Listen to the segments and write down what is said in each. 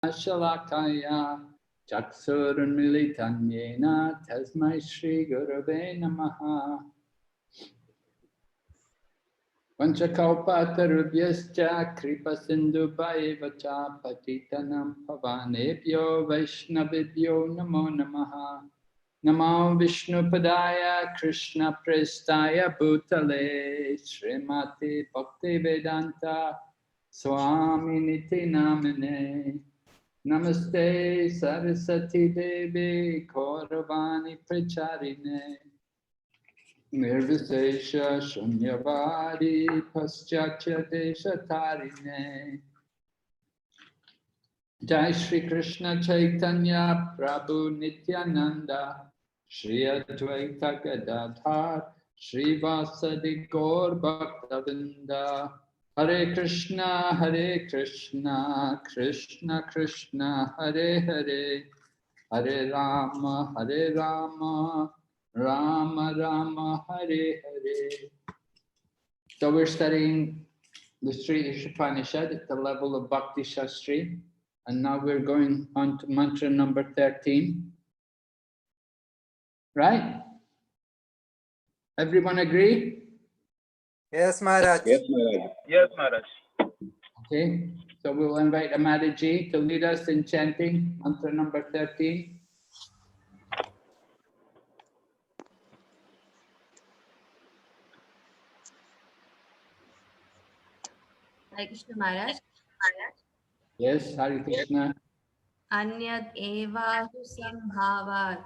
Shalakaya Chaksurunmilitan Yena Tasmai Shri Gurave Namaha. Vanchakalpatarubhyascha kripasindubhaivacha patitanam pavanebhyo vaishnavibhyo namo namaha. Namo Vishnupadaya Krishna Prestaya Bhutale Srimati Bhaktivedanta Swami Niti Namine. Namaste Saraswati Devi Kauravani Pracharine Nirvisesha Shunyavadi Paschatya Deshatarine. Jai Shri Krishna Chaitanya Prabhu Nityananda Shri Advaita Gadadhar Shri Vasadi Gaur Bhaktavinda. Hare Krishna, Krishna Krishna, Hare Hare, Hare Rama, Rama Rama, Hare Hare. So we're studying the Sri Isopanisad at the level of Bhakti Shastri, and now we're going on to mantra number 13. Right? Everyone agree? Yes, Maharaj. Yes, Maharaj. Yes, Maharaj. Okay, so we'll invite Amadaji to lead us in chanting mantra number 13. Hare Krishna Maharaj. Yes, Hare Krishna. Anyad evahu sambhavat.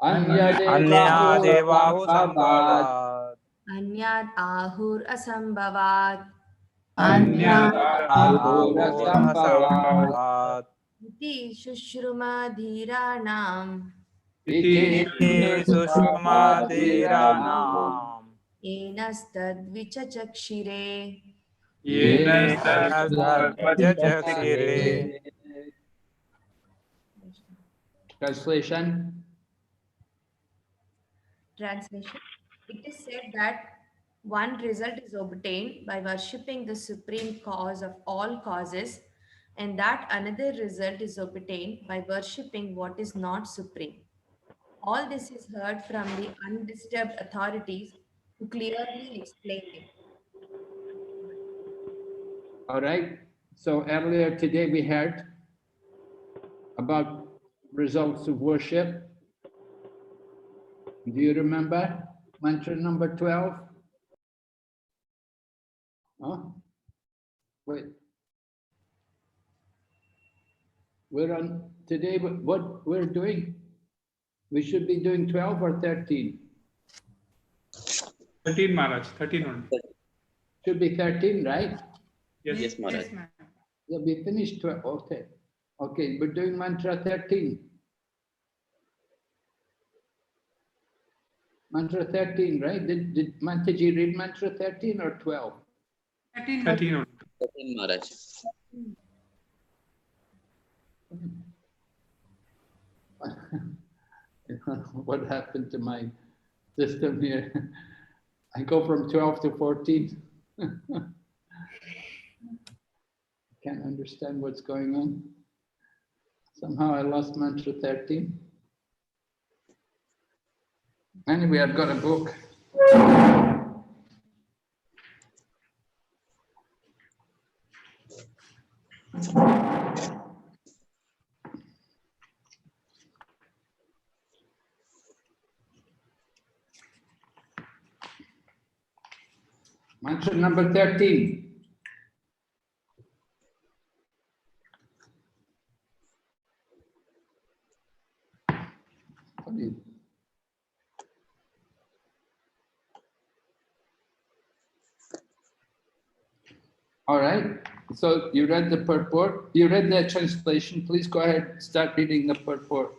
Anyadevahu sambhavat. Anyad ahur asambhavat. Anyadahur asambhavat. Iti shushrumadhiranam. Iti sushrumadhiranam. Enastadvichachakshire. Yenastadvichachakshire. Translation. Translation. It is said that one result is obtained by worshipping the supreme cause of all causes, and that another result is obtained by worshipping what is not supreme. All this is heard from the undisturbed authorities who clearly explained it. All right. So earlier today we heard about results of worship. Do you remember mantra number 12? Oh, wait. We're on today, what we're doing? We should be doing 12 or 13? 13, Maharaj. 13 only. Should be 13, right? Yes, Maharaj. Yeah, we finished 12. Okay. Okay, we're doing mantra 13. Mantra 13, right? Did Mantaji read mantra 13 or 12? 13 only. 13, Maharaj. What happened to my system here? I go from 12 to 14. Can't understand what's going on. Somehow I lost mantra 13. Anyway, I've got a book. Mantra number 13. All right. So you read the purport. You read the translation. Please go ahead. Start reading the purport.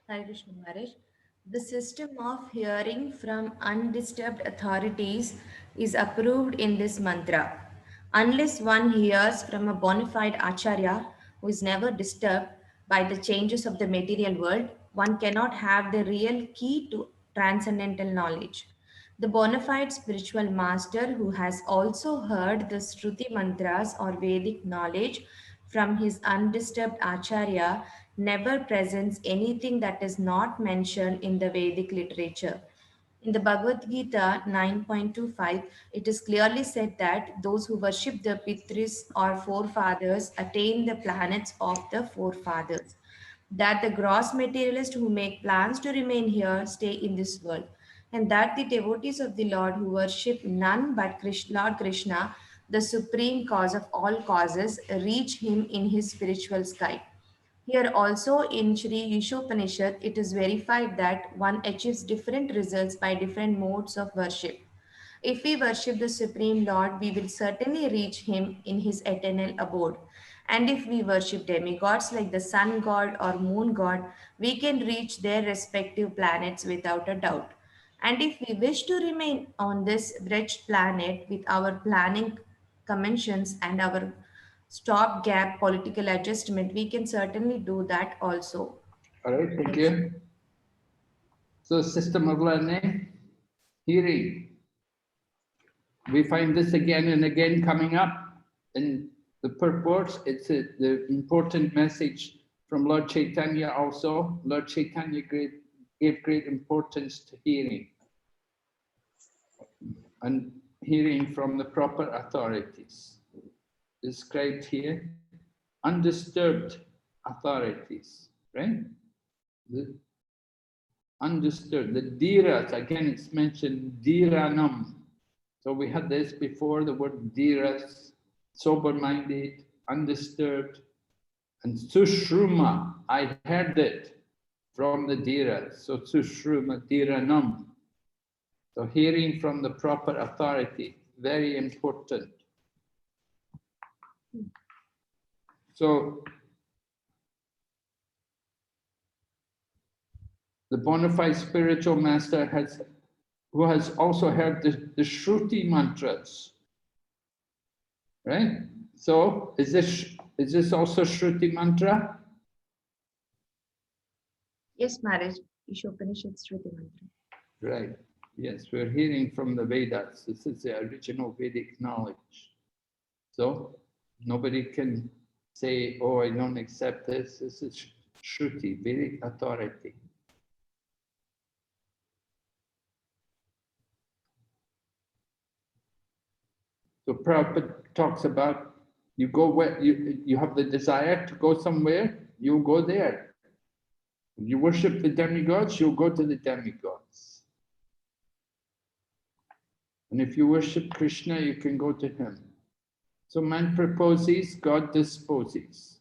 Hare Krishna Maharaj. The system of hearing from undisturbed authorities is approved in this mantra. Unless one hears from a bona fide acharya who is never disturbed by the changes of the material world, one cannot have the real key to transcendental knowledge. The bona fide spiritual master who has also heard the Shruti mantras or Vedic knowledge from his undisturbed Acharya never presents anything that is not mentioned in the Vedic literature. In the Bhagavad Gita 9.25, it is clearly said that those who worship the Pitris or forefathers attain the planets of the forefathers. That the gross materialists who make plans to remain here stay in this world. And that the devotees of the Lord who worship none but Lord Krishna, the supreme cause of all causes, reach him in his spiritual sky. Here also in Sri Isopanisad, it is verified that one achieves different results by different modes of worship. If we worship the Supreme Lord, we will certainly reach Him in His eternal abode. And if we worship demigods like the sun god or moon god, we can reach their respective planets without a doubt. And if we wish to remain on this wretched planet with our planning conventions and our stopgap political adjustment, we can certainly do that also. All right, thank Thank you. So system of learning, hearing. We find this again and again coming up in the purports. It's the important message from Lord Chaitanya also. Lord Chaitanya gave great importance to hearing and hearing from the proper authorities. Described here, undisturbed authorities, right? The undisturbed, the dhiras, again it's mentioned, dhiranam. So we had this before, the word dhiras, sober-minded, undisturbed, and sushruma, I heard it from the dhiras. So sushruma, dhiranam. So hearing from the proper authority, very important. So the bona fide spiritual master who has also heard the Shruti mantras, right? So is this also Shruti mantra? Yes, Maharaj. Ishopanishad Shruti Mantra. Right. Yes, we're hearing from the Vedas. This is the original Vedic knowledge. So nobody can say, oh, I don't accept this. This is Shruti, Vedic authority. So Prabhupada talks about you go where you have the desire to go somewhere, you'll go there. You worship the demigods, you'll go to the demigods. And if you worship Krishna, you can go to him. So man proposes, God disposes.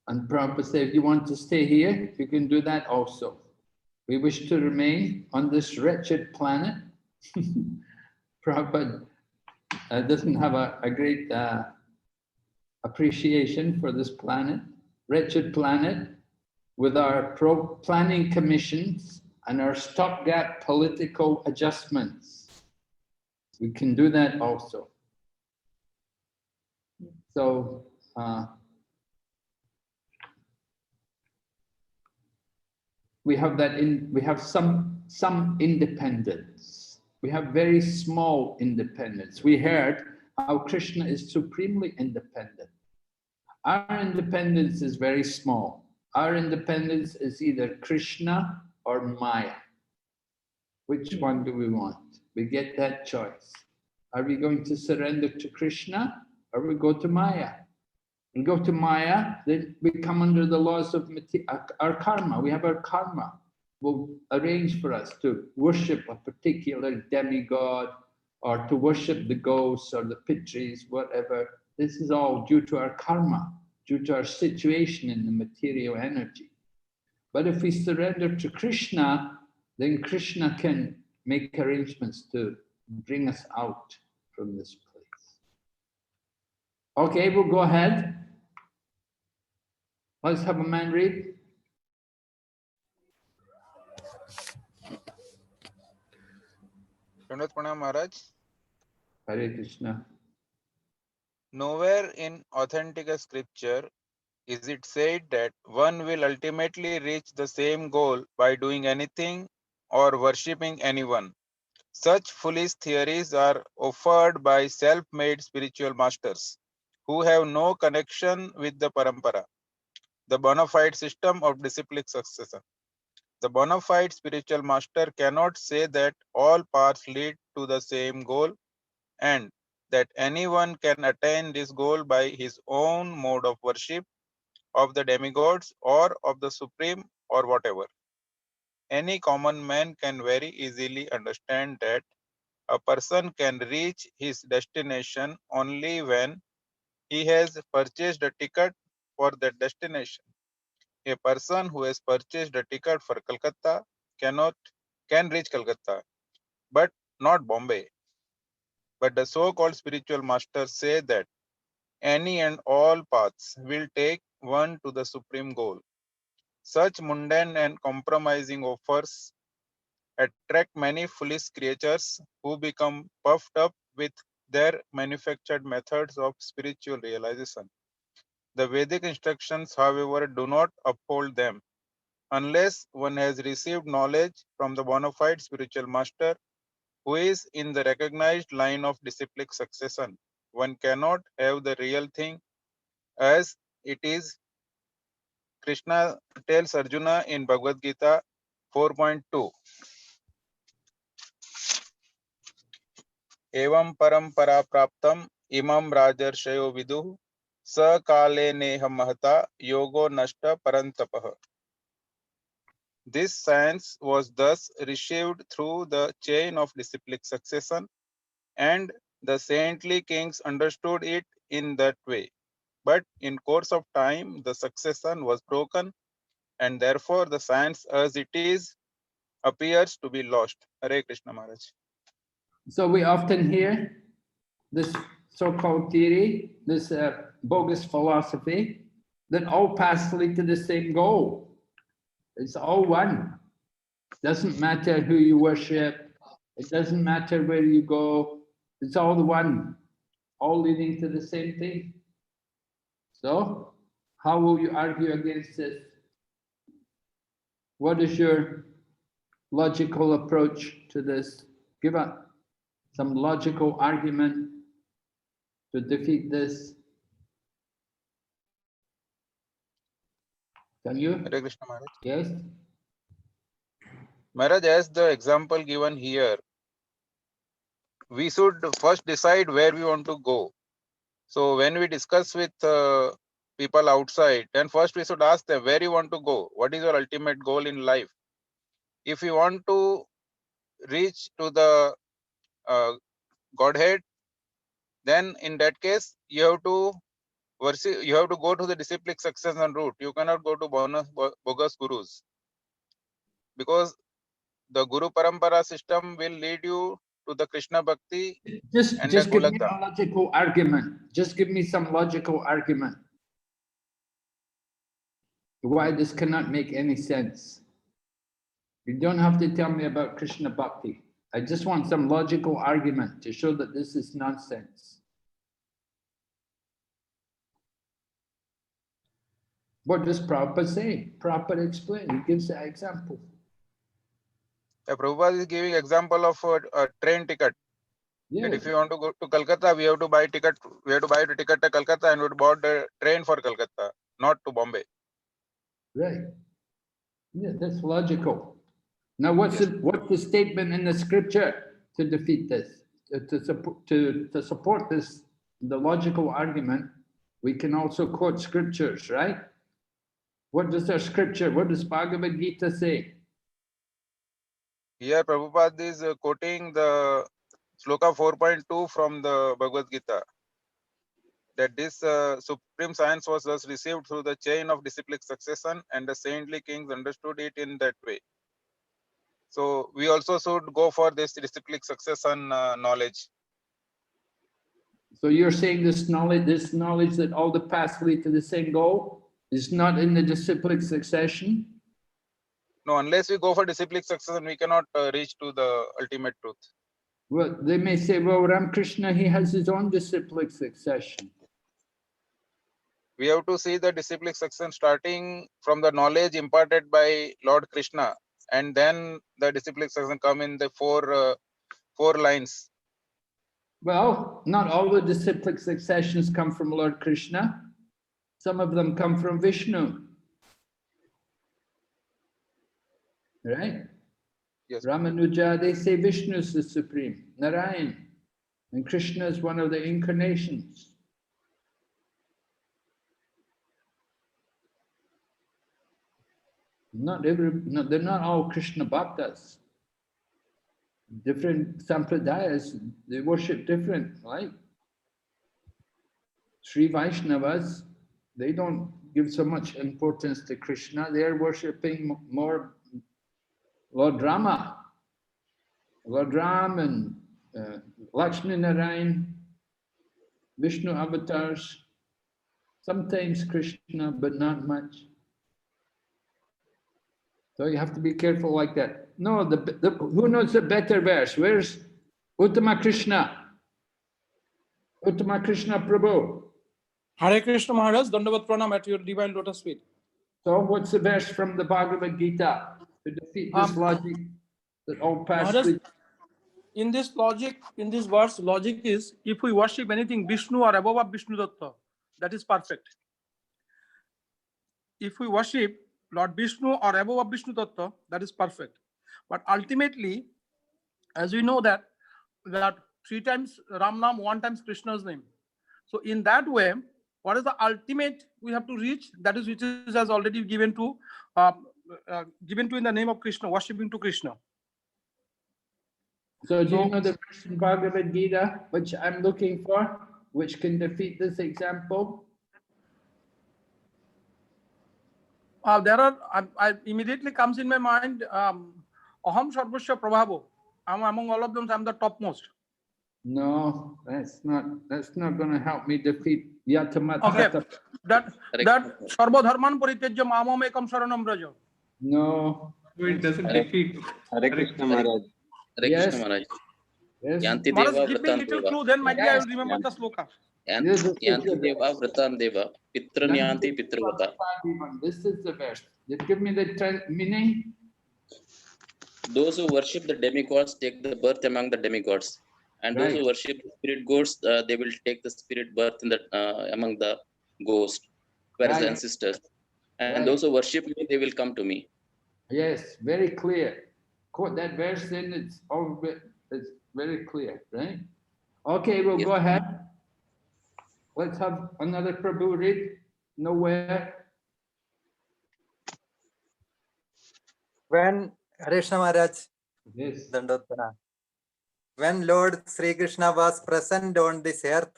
And Prabhupada said, if you want to stay here, you can do that also. We wish to remain on this wretched planet. Prabhupada doesn't have a great appreciation for this planet, wretched planet, with our planning commissions and our stopgap political adjustments. We can do that also. So, we have some independence. We have very small independence. We heard how Krishna is supremely independent. Our independence is very small. Our independence is either Krishna or Maya. Which one do we want? We get that choice. Are we going to surrender to Krishna or we go to Maya? We go to Maya, then we come under the laws of our karma. We have our karma. Will arrange for us to worship a particular demigod or to worship the ghosts or the pitris, whatever. This is all due to our karma, due to our situation in the material energy. But if we surrender to Krishna, then Krishna can make arrangements to bring us out from this place. Okay, we'll go ahead. Let's have a man read. Pranat Pranam Maharaj. Hare Krishna. Nowhere in authentic scripture is it said that one will ultimately reach the same goal by doing anything or worshipping anyone. Such foolish theories are offered by self-made spiritual masters who have no connection with the parampara, the bona fide system of disciplic succession. The bona fide spiritual master cannot say that all paths lead to the same goal and that anyone can attain this goal by his own mode of worship of the demigods or of the supreme or whatever. Any common man can very easily understand that a person can reach his destination only when he has purchased a ticket for that destination. A person who has purchased a ticket for Calcutta can reach Calcutta, but not Bombay. But the so-called spiritual masters say that any and all paths will take one to the supreme goal. Such mundane and compromising offers attract many foolish creatures who become puffed up with their manufactured methods of spiritual realization. The Vedic instructions, however, do not uphold them. Unless one has received knowledge from the bona fide spiritual master who is in the recognized line of disciplic succession, one cannot have the real thing as it is. Krishna tells Arjuna in Bhagavad Gita 4.2. Evam parampara praptam imam rajarshyo viduh sa kale neha mahata yogo nashta parantapah. This science was thus received through the chain of disciplic succession, and the saintly kings understood it in that way. But in course of time, the succession was broken, and therefore the science as it is appears to be lost. Hare Krishna Maharaj. So we often hear this so-called theory, this bogus philosophy, that all paths lead to the same goal. It's all one. Doesn't matter who you worship. It doesn't matter where you go. It's all the one, all leading to the same thing. So how will you argue against this? What is your logical approach to this? Give us some logical argument to defeat this. Can you? Hare Krishna Maharaj. Yes? Maharaj, as the example given here, we should first decide where we want to go. So when we discuss with people outside, then first we should ask them where you want to go. What is your ultimate goal in life? If you want to reach to the Godhead, then in that case you have to worship, you have to go to the disciplic succession route. You cannot go to bogus gurus, because the Guru Parampara system will lead you to the Krishna Bhakti Just and give me Golakdham. a logical argument. Just give me some logical argument why this cannot make any sense. You don't have to tell me about Krishna Bhakti. I just want some logical argument to show that this is nonsense. What does Prabhupada say? Prabhupada explain. He gives an example. Prabhupada is giving example of a train ticket. Yeah. That if you want to go to Calcutta, we have to buy ticket. We have to buy the ticket to Calcutta and we bought the train for Calcutta, not to Bombay. Right. Yeah, that's logical. Now, what's the statement in the scripture to defeat this? To support this, the logical argument, we can also quote scriptures, right? What does our scripture, what does Bhagavad Gita say? Here Prabhupada is quoting the Sloka 4.2 from the Bhagavad Gita, that this supreme science was thus received through the chain of disciplic succession, and the saintly kings understood it in that way. So we also should go for this disciplic succession knowledge. So you're saying this knowledge that all the paths lead to the same goal is not in the disciplic succession? No, unless we go for disciplic succession, we cannot reach to the ultimate truth. Well, they may say, well, Ramakrishna, he has his own disciplic succession. We have to see the disciplic section starting from the knowledge imparted by Lord Krishna, and then the disciplic section come in the four lines. Well, not all the disciplic successions come from Lord Krishna. Some of them come from Vishnu. Right? Yes. Ramanuja, they say Vishnu is the supreme, Narayan, and Krishna is one of the incarnations. They're not all Krishna bhaktas. Different sampradayas, they worship different, right? Sri Vaishnavas, they don't give so much importance to Krishna. They're worshipping more Lord Rama, Lord Ram and Lakshmi Narayan, Vishnu avatars, sometimes Krishna, but not much. So you have to be careful like that. No, who knows the better verse? Where's Uttama Krishna? Uttama Krishna Prabhu. Hare Krishna Maharaj, Dandavat Pranam at your divine lotus feet. So what's the verse from the Bhagavad Gita to defeat this logic that all past? Maharaj, in this verse, logic is if we worship anything Vishnu or above of Vishnu Datta, that is perfect. If we worship Lord Vishnu or above of Vishnu Datta, that is perfect. But ultimately, as we know that 3 times Ram Nam, 1 times Krishna's name. So in that way, what is the ultimate we have to reach? That is which is as already given to in the name of Krishna, worshipping to Krishna. So do you know the verse in Bhagavad Gita which I'm looking for, which can defeat this example? There are, I immediately comes in my mind, Aham Sarvasya Prabhavo. Among all of them, I'm the topmost. No, that's not going to help me defeat Yatamat. Okay, that Sarva Dharman Paritejya Mamam Ekam Saranam Braja. No. So it doesn't defeat. Hare Krishna Maharaj. Hare Yes. Krishna Maharaj. Yes. Yanti Maharaj, Deva give me a Vratan little Deva. clue, then maybe I Yes. will remember the sloka. Yanti Deva Vratan Deva. Pitran Yanti Pitruvata. This is the verse. Just give me the meaning. Those who worship the demigods take the birth among the demigods. And those who worship the spirit ghosts, they will take the spirit birth in the among the ghosts, whereas the ancestors. And those who worship me, they will come to me. Yes, very clear. Quote that verse, then it's very clear, right? Okay, we'll go ahead. Let's have another Prabhu read. Nowhere. When Hare Krishna Maharaj, Yes. Dandavatana. When Lord Sri Krishna was present on this earth,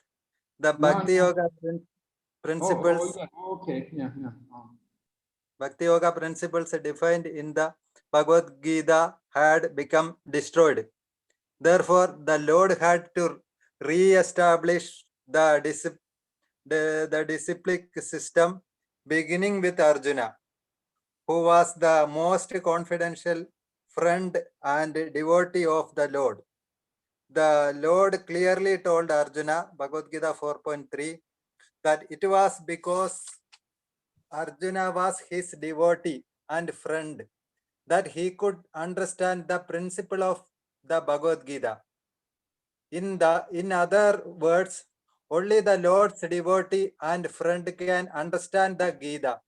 the Bhakti Yoga principles, Okay, yeah. Bhakti Yoga principles defined in the Bhagavad Gita had become destroyed. Therefore, the Lord had to re-establish the disciplic system, beginning with Arjuna, who was the most confidential friend and devotee of the Lord. The Lord clearly told Arjuna, Bhagavad Gita 4.3, that it was because Arjuna was his devotee and friend that he could understand the principle of the Bhagavad Gita. In other words, only the Lord's devotee and friend can understand the Gita.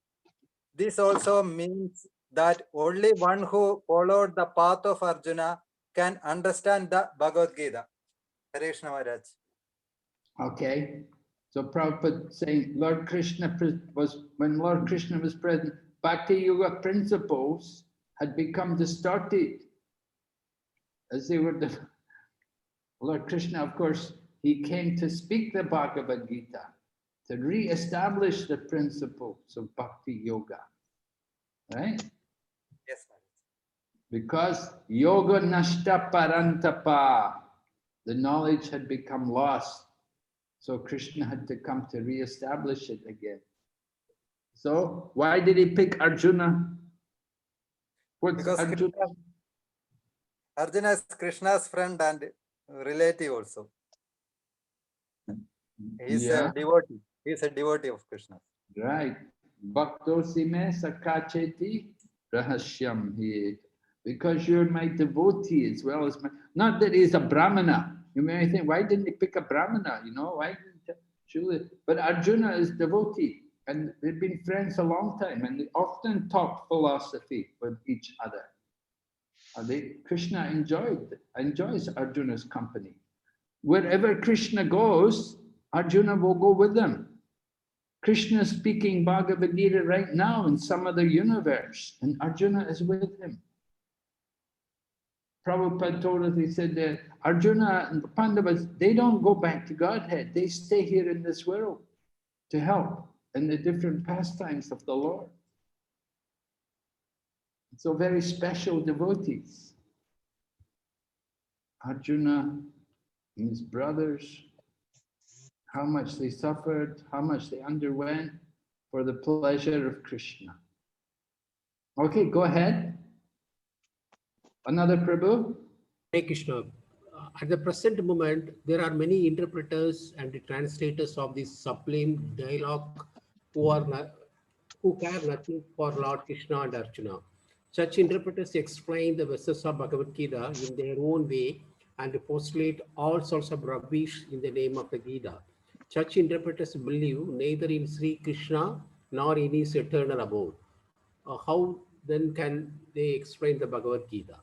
This also means that only one who followed the path of Arjuna can understand the Bhagavad Gita. Hare Krishna Maharaj. Okay. So Prabhupada saying Lord Krishna when Lord Krishna was present, Bhakti Yoga principles had become distorted. As they were Lord Krishna, of course, he came to speak the Bhagavad Gita, to re-establish the principles of Bhakti Yoga. Right? Yes, because yoga nashta parantapa, the knowledge had become lost. So Krishna had to come to re-establish it again. So why did he pick Arjuna? What's because Arjuna? Arjuna is Krishna's friend and relative also. He's a devotee. He's a devotee of Krishna. Right. Bhaktosime sakacheti rahashyam hi. Because you're my devotee as well as my, not that he's a Brahmana. You may think, why didn't he pick a Brahmana? You know, why didn't surely? But Arjuna is devotee and they've been friends a long time and they often talk philosophy with each other. Krishna enjoys Arjuna's company. Wherever Krishna goes, Arjuna will go with them. Krishna is speaking Bhagavad Gita right now in some other universe, and Arjuna is with him. Prabhupada told us, he said that Arjuna and the Pandavas, they don't go back to Godhead. They stay here in this world to help in the different pastimes of the Lord. So very special devotees. Arjuna and his brothers, how much they suffered, how much they underwent for the pleasure of Krishna. Okay, go ahead. Another Prabhu? Hare Krishna. At the present moment, there are many interpreters and translators of this sublime dialogue who care nothing for Lord Krishna and Arjuna. Such interpreters explain the verses of Bhagavad Gita in their own way and postulate all sorts of rubbish in the name of the Gita. Such interpreters believe neither in Sri Krishna nor in his eternal abode. How then can they explain the Bhagavad Gita?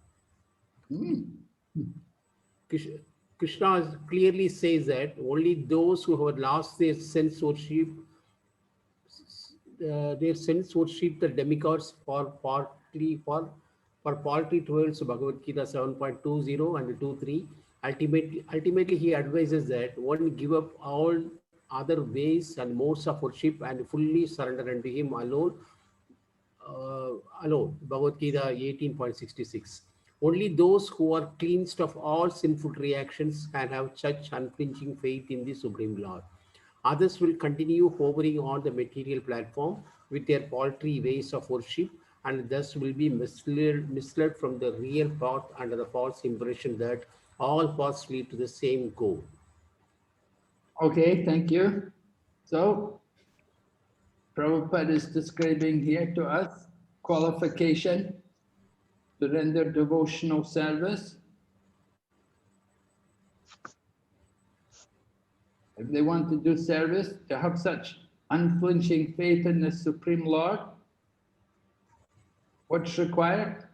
Krishna clearly says that only those who have lost their sense worship the demigods for paltry towards Bhagavad Gita 7.20 and 23. Ultimately, he advises that one give up all other ways and modes of worship and fully surrender unto him alone. Bhagavad Gita 18.66. Only those who are cleansed of all sinful reactions can have such unflinching faith in the Supreme Lord. Others will continue hovering on the material platform with their paltry ways of worship and thus will be misled from the real path under the false impression that all paths lead to the same goal. Okay, thank you. So, Prabhupada is describing here to us qualification to render devotional service. If they want to do service, to have such unflinching faith in the Supreme Lord, what's required?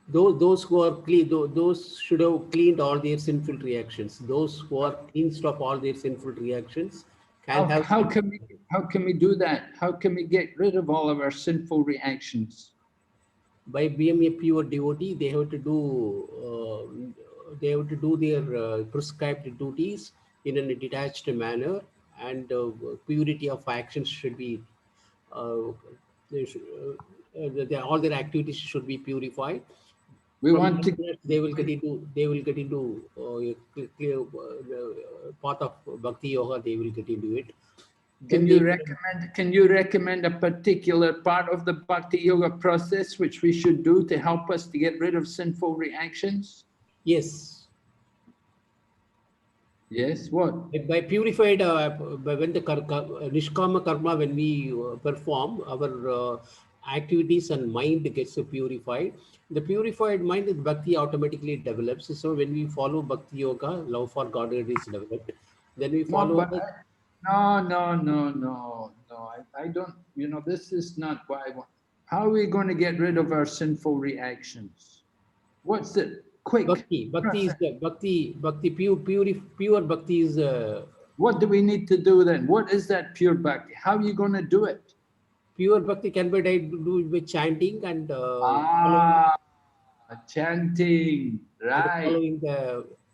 Those who are clean, those should have cleaned all their sinful reactions. Those who are cleansed of all their sinful reactions can have. How can we do that? How can we get rid of all of our sinful reactions? By being a pure devotee, they have to do their prescribed duties in a detached manner, and purity of actions should be. All their activities should be purified. We want to. They will get into path of bhakti yoga. They will get into it. Can you recommend a particular part of the bhakti yoga process which we should do to help us to get rid of sinful reactions? Yes. Yes, what? By purified, when the nishkama karma, when we perform, our activities and mind gets purified. The purified mind, the bhakti automatically develops. So when we follow bhakti yoga, love for Godhead is developed. Then we follow. No. I don't, this is not what I want. How are we going to get rid of our sinful reactions? What's it? Quick. Bhakti is pure bhakti is. What do we need to do then? What is that pure bhakti? How are you going to do it? Pure bhakti can be done with chanting and chanting, right?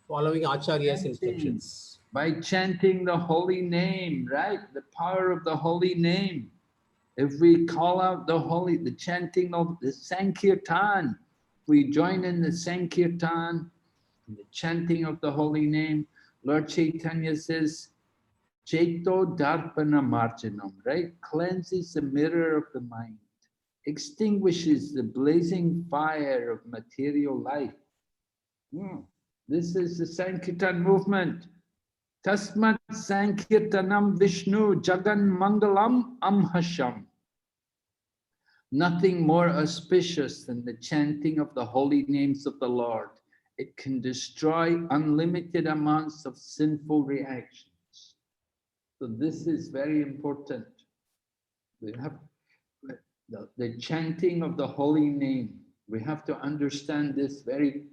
Following Acharya's instructions. By chanting the holy name, right? The power of the holy name. If we call out the chanting of the Sankirtan, we join in the Sankirtan, the chanting of the holy name. Lord Chaitanya says, Chaito Darpana Marjanam, right? Cleanses the mirror of the mind, extinguishes the blazing fire of material life. This is the Sankirtan movement. Tasmat Sankirtanam Vishnu Jagan Mangalam Amhasham. Nothing more auspicious than the chanting of the holy names of the Lord. It can destroy unlimited amounts of sinful reactions. So this is very important. We have the chanting of the holy name. We have to understand this very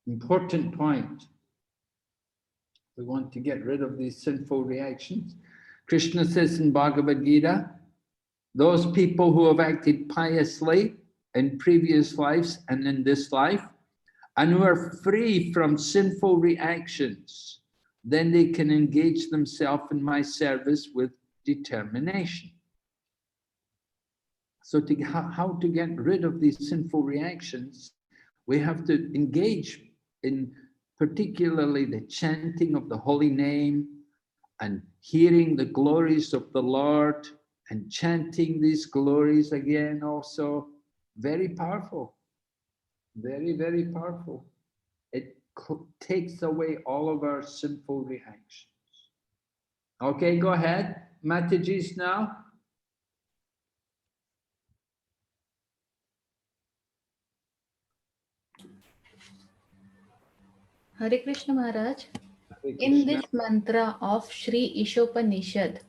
important point. We want to get rid of these sinful reactions. Krishna says in Bhagavad Gita, those people who have acted piously in previous lives and in this life, and who are free from sinful reactions, then they can engage themselves in my service with determination. So how to get rid of these sinful reactions, we have to engage in particularly the chanting of the holy name and hearing the glories of the Lord and chanting these glories again also. Very powerful. Very, very powerful. It takes away all of our sinful reactions. Okay, go ahead. Mataji's now. Hare Krishna Maharaj. Hare In Krishna. this mantra of Sri Isopanisad,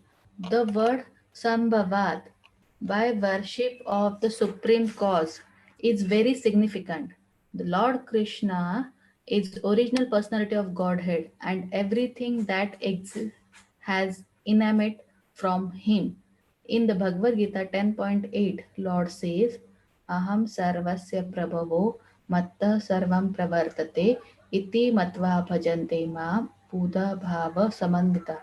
the word Sambhavat by worship of the Supreme Cause is very significant. The Lord Krishna is original personality of Godhead, and everything that exists has emanate from him. In the Bhagavad Gita 10.8, Lord says, Aham sarvasya prabhavo matta sarvam pravartate iti matva bhajante ma Buddha bhava samandita.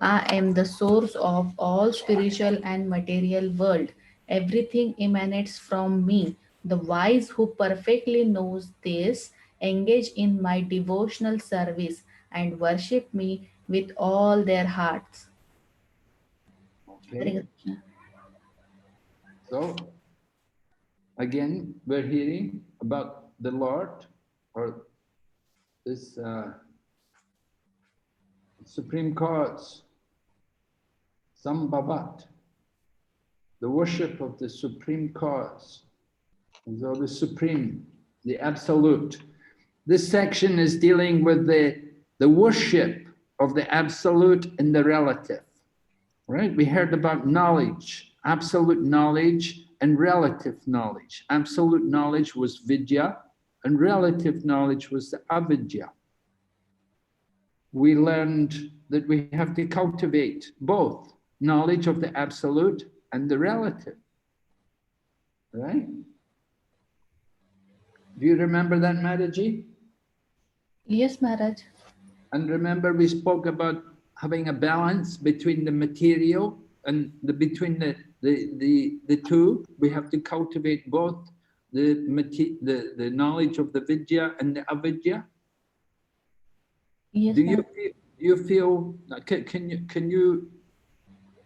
I am the source of all spiritual and material world. Everything emanates from me. The wise who perfectly knows this engage in my devotional service and worship me with all their hearts. Hare Okay. Krishna. So again, we're hearing about the Lord, or this Supreme Cause, Sambhavat, the worship of the Supreme Cause, and so the Supreme, the Absolute. This section is dealing with the worship of the Absolute and the relative, right? We heard about knowledge, absolute knowledge and relative knowledge. Absolute knowledge was vidya, and relative knowledge was the avidya. We learned that we have to cultivate both knowledge of the absolute and the relative, right? Do you remember that, Mataji? Yes, Maharaj. And remember we spoke about having a balance between the material and between the two. We have to cultivate both the knowledge of the vidya and the avidya. Yes, Do you Maharaj. feel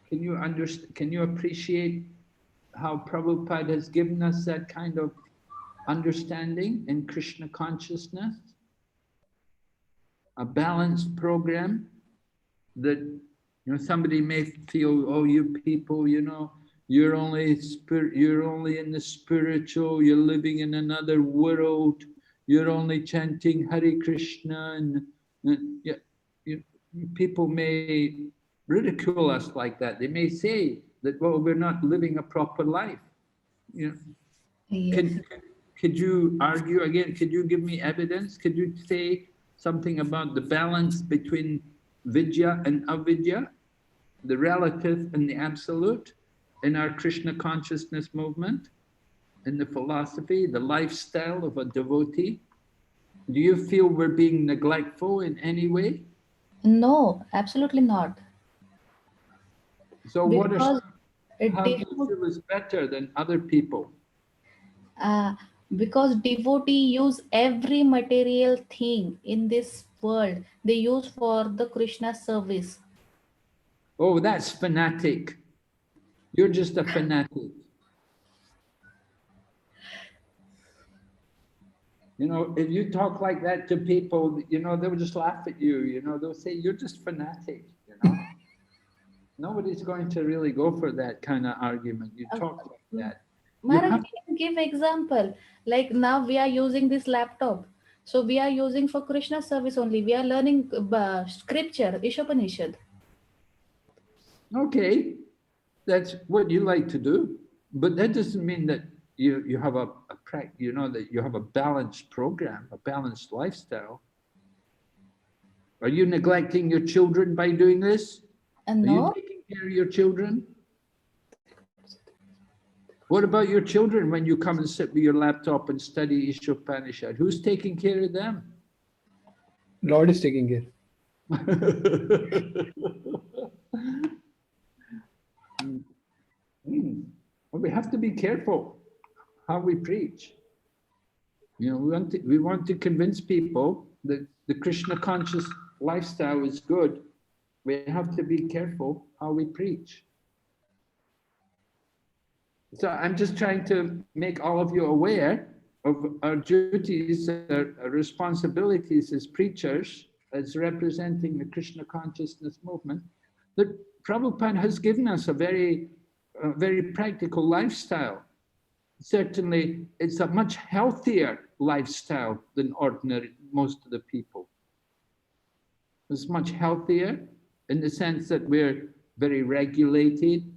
can you understand, can you appreciate how Prabhupada has given us that kind of understanding in Krishna consciousness? A balanced program that, you know, somebody may feel, oh, you people, you know, you're only in the spiritual, you're living in another world, you're only chanting Hare Krishna, and yeah, people may ridicule us like that. They may say that, well, we're not living a proper life. You know, Yes. could you argue again? Could you give me evidence? Could you say something about the balance between vidya and avidya, the relative and the absolute, in our Krishna consciousness movement, in the philosophy, the lifestyle of a devotee? Do you feel we're being neglectful in any way? No, absolutely not. So what are Because how do you devote, feel is better than other people? uh, because devotee use every material thing in this world they use for the Krishna service. Oh, that's fanatic. You're just a fanatic. You know, if you talk like that to people, you know, they'll just laugh at you, you know, they'll say, you're just fanatic, you know. Nobody's going to really go for that kind of argument. You talk like that. Maharaj, can give example. Like now we are using this laptop. So we are using for Krishna service only. We are learning scripture, Isopanisad. Okay, that's what you like to do, but that doesn't mean that you have a you know, that you have a balanced program, a balanced lifestyle. Are you neglecting your children by doing this? And Are you no, taking care of your children? What about your children when you come and sit with your laptop and study Isopanisad? Who's taking care of them? Lord is taking care. Well, we have to be careful how we preach. You know, we want to convince people that the Krishna conscious lifestyle is good. We have to be careful how we preach. So I'm just trying to make all of you aware of our duties, our responsibilities as preachers, as representing the Krishna consciousness movement, that Prabhupada has given us a very practical lifestyle. Certainly, it's a much healthier lifestyle than ordinary, most of the people. It's much healthier in the sense that we're very regulated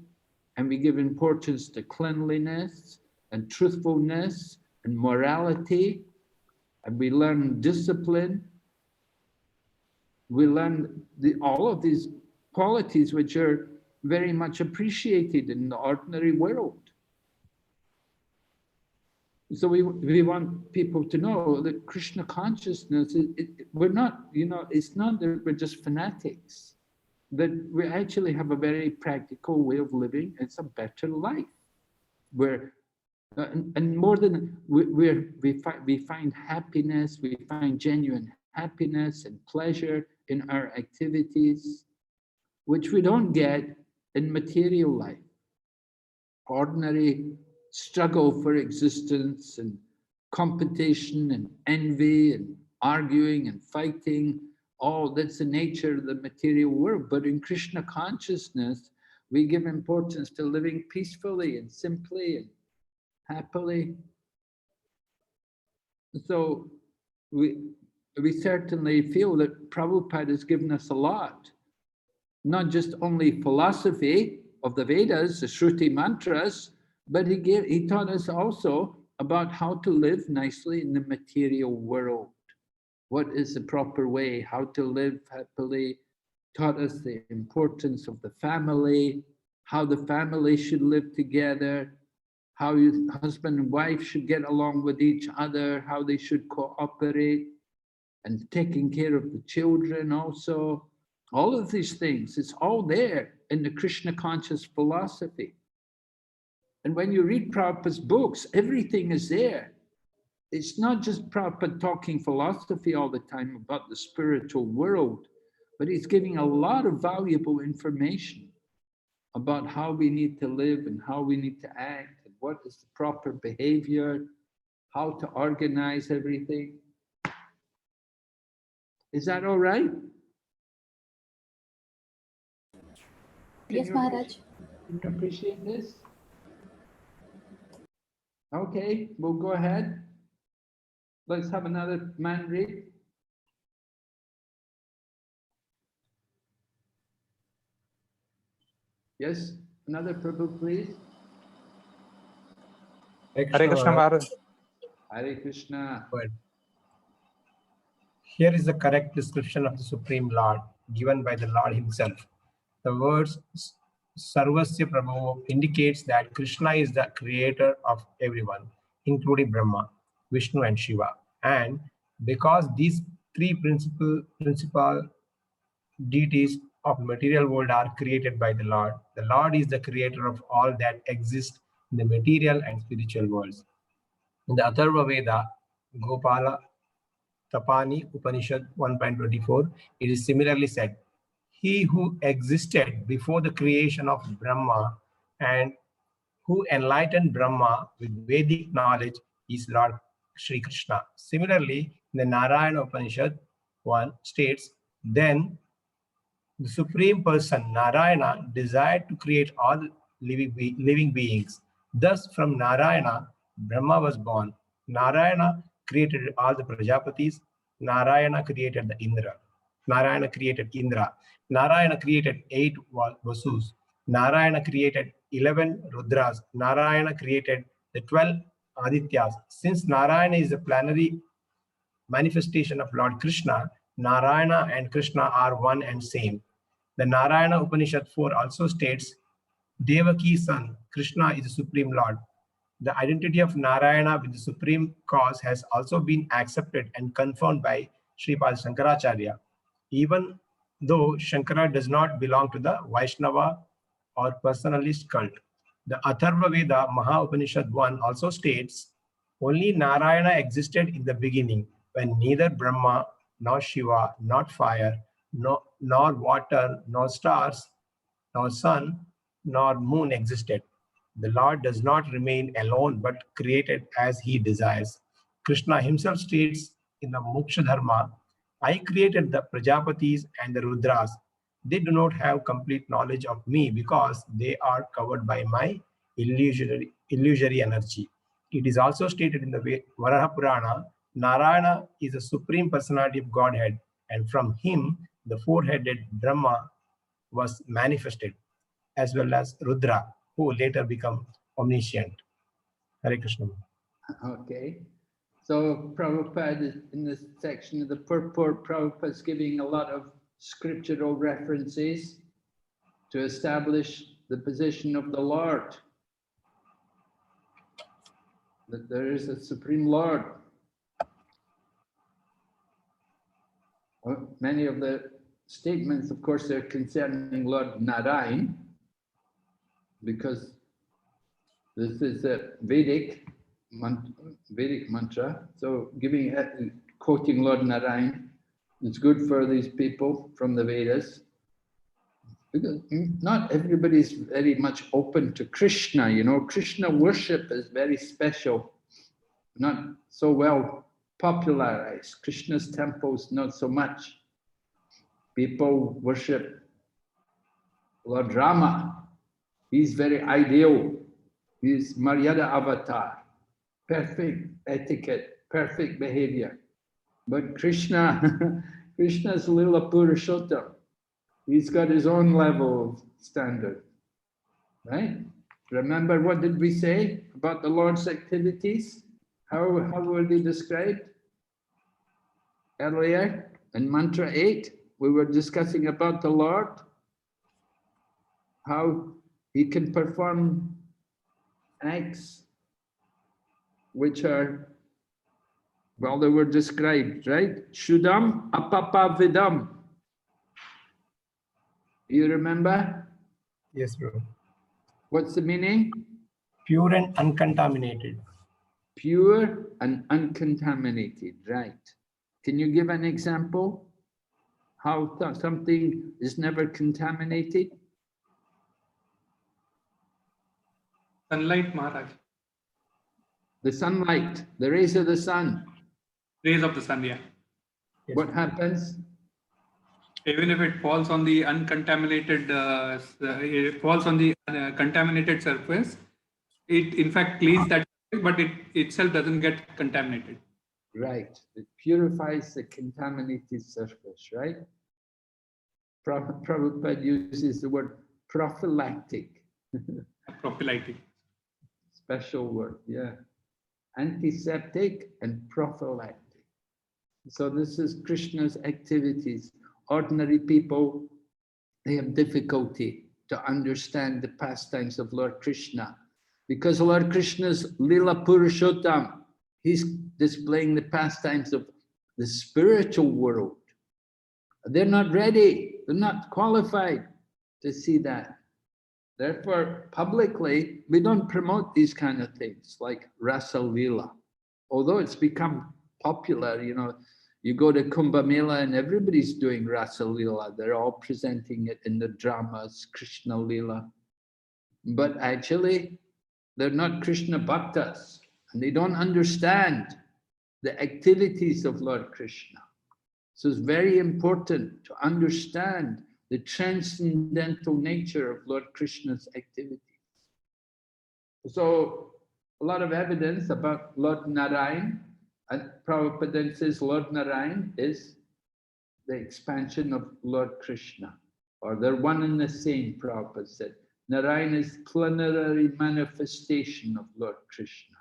and we give importance to cleanliness and truthfulness and morality, and we learn discipline. We learn all of these qualities which are very much appreciated in the ordinary world. So we want people to know that Krishna consciousness, we're not, you know, it's not that we're just fanatics, that we actually have a very practical way of living. It's a better life. Where, and more than, we find happiness, we find genuine happiness and pleasure in our activities, which we don't get in material life. Ordinary struggle for existence and competition and envy and arguing and fighting, all that's the nature of the material world. But in Krishna consciousness, we give importance to living peacefully and simply and happily. So we certainly feel that Prabhupada has given us a lot, not just only philosophy of the Vedas, the Shruti mantras, but he taught us also about how to live nicely in the material world. What is the proper way, how to live happily, taught us the importance of the family, how the family should live together, how husband and wife should get along with each other, how they should cooperate, and taking care of the children also. All of these things, it's all there in the Krishna conscious philosophy. And when you read Prabhupada's books, everything is there. It's not just Prabhupada talking philosophy all the time about the spiritual world, but he's giving a lot of valuable information about how we need to live and how we need to act and what is the proper behavior, how to organize everything. Is that all right? yes, Maharaj. Can you appreciate this? Okay, we'll go ahead. Let's have another man read. Yes, another Prabhu, please. Hare Krishna Maharaj. Hare Krishna. Here is the correct description of the Supreme Lord given by the Lord himself. The words Sarvasya Prabhu indicates that Krishna is the creator of everyone, including Brahma, Vishnu and Shiva. And because these three principal deities of the material world are created by the Lord is the creator of all that exists in the material and spiritual worlds. In the Atharva Veda, Gopala Tapani Upanishad 1.24, it is similarly said, he who existed before the creation of Brahma and who enlightened Brahma with Vedic knowledge is Lord Sri Krishna. Similarly, the Narayana Upanishad 1 states, then the Supreme Person, Narayana, desired to create all living beings. Thus, from Narayana, Brahma was born. Narayana created all the Prajapatis. Narayana created the Indra. Narayana created Indra. Narayana created 8 Vasus. Narayana created 11 Rudras. Narayana created the 12 Adityas. Since Narayana is a planetary manifestation of Lord Krishna, Narayana and Krishna are one and same. The Narayana Upanishad 4 also states, Devaki's son, Krishna is the Supreme Lord. The identity of Narayana with the Supreme Cause has also been accepted and confirmed by Sripad Shankaracharya. Even though Shankara does not belong to the Vaishnava or personalist cult. The Atharva Veda Maha Upanishad 1 also states, only Narayana existed in the beginning, when neither Brahma, nor Shiva, nor fire, nor water, nor stars, nor sun, nor moon existed. The Lord does not remain alone, but created as he desires. Krishna himself states in the Moksha Dharma, I created the Prajapatis and the Rudras. They do not have complete knowledge of me because they are covered by my illusory energy. It is also stated in the Varaha Purana, Narayana is the supreme personality of Godhead, and from him the four-headed Brahma was manifested, as well as Rudra, who later become omniscient. Hare Krishna. Okay. So Prabhupada is in this section of the purport, Prabhupada is giving a lot of scriptural references to establish the position of the Lord. That there is a Supreme Lord. Well, many of the statements, of course, are concerning Lord Narayan, because this is a Vedic mantra. So quoting Lord Narayan, it's good for these people from the Vedas. Because not everybody is very much open to Krishna, you know. Krishna worship is very special, not so well popularized. Krishna's temples, not so much. People worship Lord Rama. He's very ideal. He's Maryada avatar, perfect etiquette, perfect behavior. But Krishna, Krishna's Lila Purushottam. He's got his own level of standard, right? Remember, what did we say about the Lord's activities? How were they described earlier in Mantra 8? We were discussing about the Lord, how he can perform acts which are, well, they were described, right? Shuddham apapavidam. You remember? Yes, bro. What's the meaning? Pure and uncontaminated. Pure and uncontaminated, right. Can you give an example? How something is never contaminated? Sunlight, Maharaj. The sunlight, the rays of the sun. Rays of the sun, yeah. Yes. What happens? Even if it falls on the uncontaminated, it falls on the contaminated surface, it in fact cleans that, but it itself doesn't get contaminated. Right. It purifies the contaminated surface, right? Prabhupada uses the word prophylactic. Prophylactic. Special word, yeah. Antiseptic and prophylactic. So this is Krishna's activities. Ordinary people, they have difficulty to understand the pastimes of Lord Krishna. Because Lord Krishna's Lila Purushottam, he's displaying the pastimes of the spiritual world. They're not ready, they're not qualified to see that. Therefore, publicly, we don't promote these kind of things like Rasa Lila. Although it's become popular, you know, you go to Kumbh Mela and everybody's doing Rasa Lila. They're all presenting it in the dramas, Krishna Lila. But actually, they're not Krishna Bhaktas, and they don't understand the activities of Lord Krishna. So it's very important to understand the transcendental nature of Lord Krishna's activities. So a lot of evidence about Lord Narayan, and Prabhupada then says Lord Narayan is the expansion of Lord Krishna, or they're one and the same, Prabhupada said. Narayan is plenary manifestation of Lord Krishna.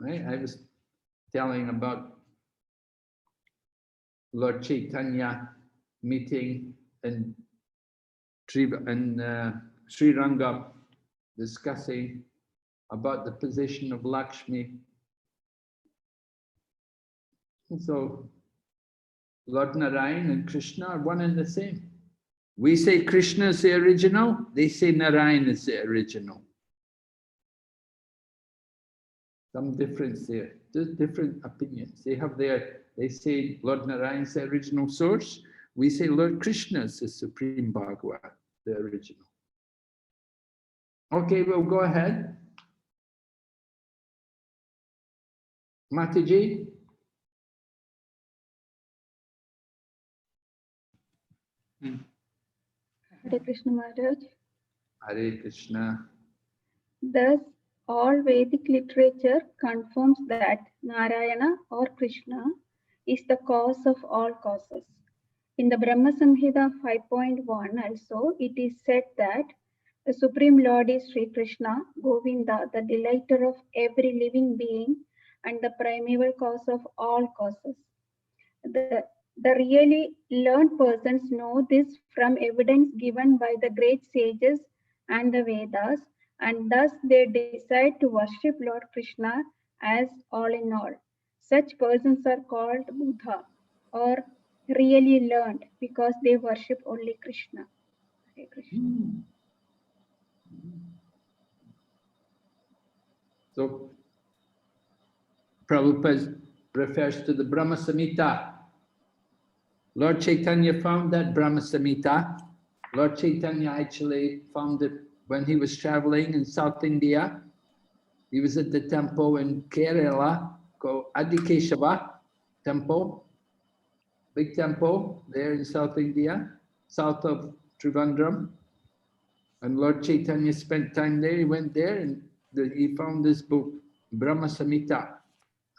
Right? I was telling about Lord Chaitanya meeting in Sri Rangam, discussing about the position of Lakshmi. And so Lord Narayan and Krishna are one and the same. We say Krishna is the original, they say Narayan is the original. Some difference there, just different opinions. They say Lord Narayan is the original source. We say Lord Krishna is the Supreme Bhagavan, the original. Okay, we'll go ahead. Mataji? Hare Krishna Maharaj. Hare Krishna. Thus, all Vedic literature confirms that Narayana or Krishna is the cause of all causes. In the Brahma Samhita 5.1 also, it is said that the Supreme Lord is Sri Krishna, Govinda, the delighter of every living being and the primeval cause of all causes. The really learned persons know this from evidence given by the great sages and the Vedas, and thus they decide to worship Lord Krishna as all in all. Such persons are called Buddha, or really learned, because they worship only Krishna. Hare Krishna. So Prabhupada refers to the Brahma Samhita. Lord Chaitanya found that Brahma Samhita. Lord Chaitanya actually found it when he was traveling in South India. He was at the temple in Kerala called Adikeshava temple, big temple there in South India, south of Trivandrum. And Lord Chaitanya spent time there. He went there and he found this book, Brahma Samhita.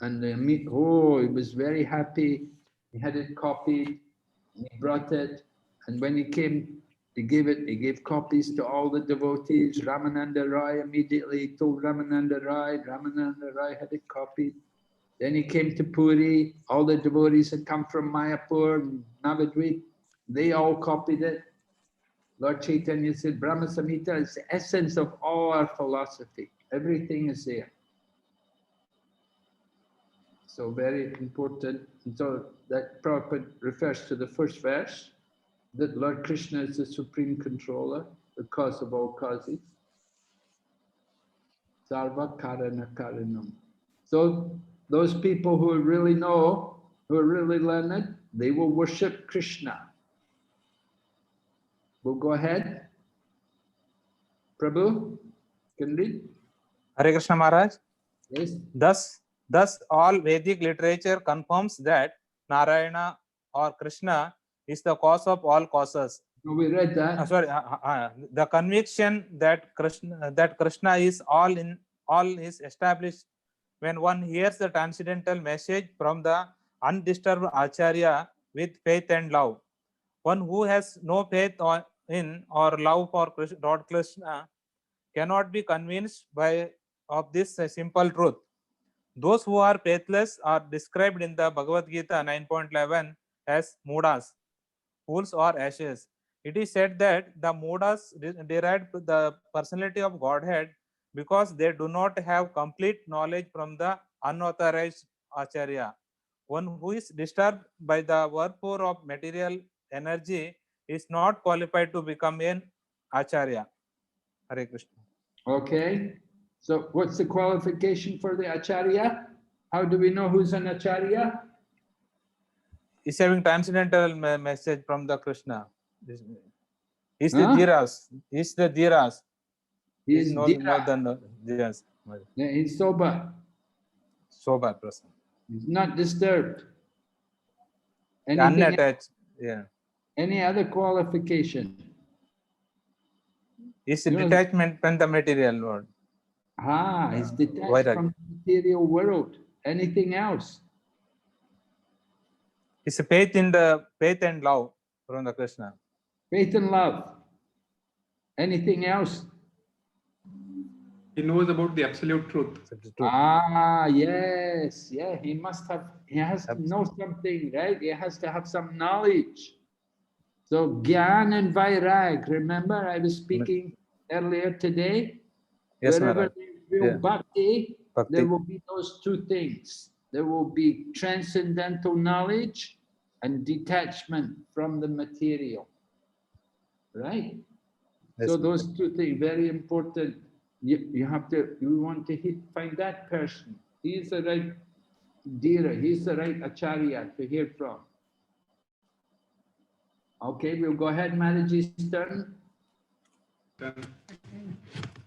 And he was very happy. He had it copied. And he brought it, and when he came, he gave copies to all the devotees. Ramananda Roy immediately told Ramananda Roy had it copied. Then he came to Puri, all the devotees had come from Mayapur, Navadvip, they all copied it. Lord Chaitanya said, Brahma Samhita is the essence of all our philosophy. Everything is there. So very important. And so that Prabhupada refers to the first verse, that Lord Krishna is the supreme controller, the cause of all causes. Sarva Karana Karanam. So those people who really know, who are really learned, they will worship Krishna. We'll go ahead. Prabhu, can read? Hare Krishna Maharaj. Yes. Thus, all Vedic literature confirms that Narayana or Krishna is the cause of all causes. No, we read that. The conviction that Krishna is all is established when one hears the transcendental message from the undisturbed Acharya with faith and love. One who has no faith in or love for Lord Krishna cannot be convinced of this simple truth. Those who are faithless are described in the Bhagavad Gita 9.11 as Mudas, fools or ashes. It is said that the Mudas derived the personality of Godhead because they do not have complete knowledge from the unauthorized Acharya. One who is disturbed by the whirlpool of material energy is not qualified to become an Acharya. Hare Krishna. Okay. So what's the qualification for the Acharya? How do we know who's an Acharya? He's having transcendental message from the Krishna. He's the Dhiras. He's the Dhiras. He's more than the Dhiras. Yeah, he's sober. sober person. He's not disturbed. Anything, Unattached. Yeah. any other qualification? It's You know, detachment from the material world. he's detached Vairagya. from the material world. Anything else? It's a faith in the faith and love from the Krishna. Faith and love. Anything else? He knows about the absolute truth. Yes. Yeah, he has to know something, right? He has to have some knowledge. So Gyan and Vairag, remember I was speaking earlier today? Yes, Wherever Maharaj. there will Yeah. bhakti, Bhakti. there will be those two things. There will be transcendental knowledge and detachment from the material, right? Yes, So Maharaj. those two things, very important. You want to find that person. He's the right Dhira, he's the right Acharya to hear from. Okay, we'll go ahead, Mataji's turn.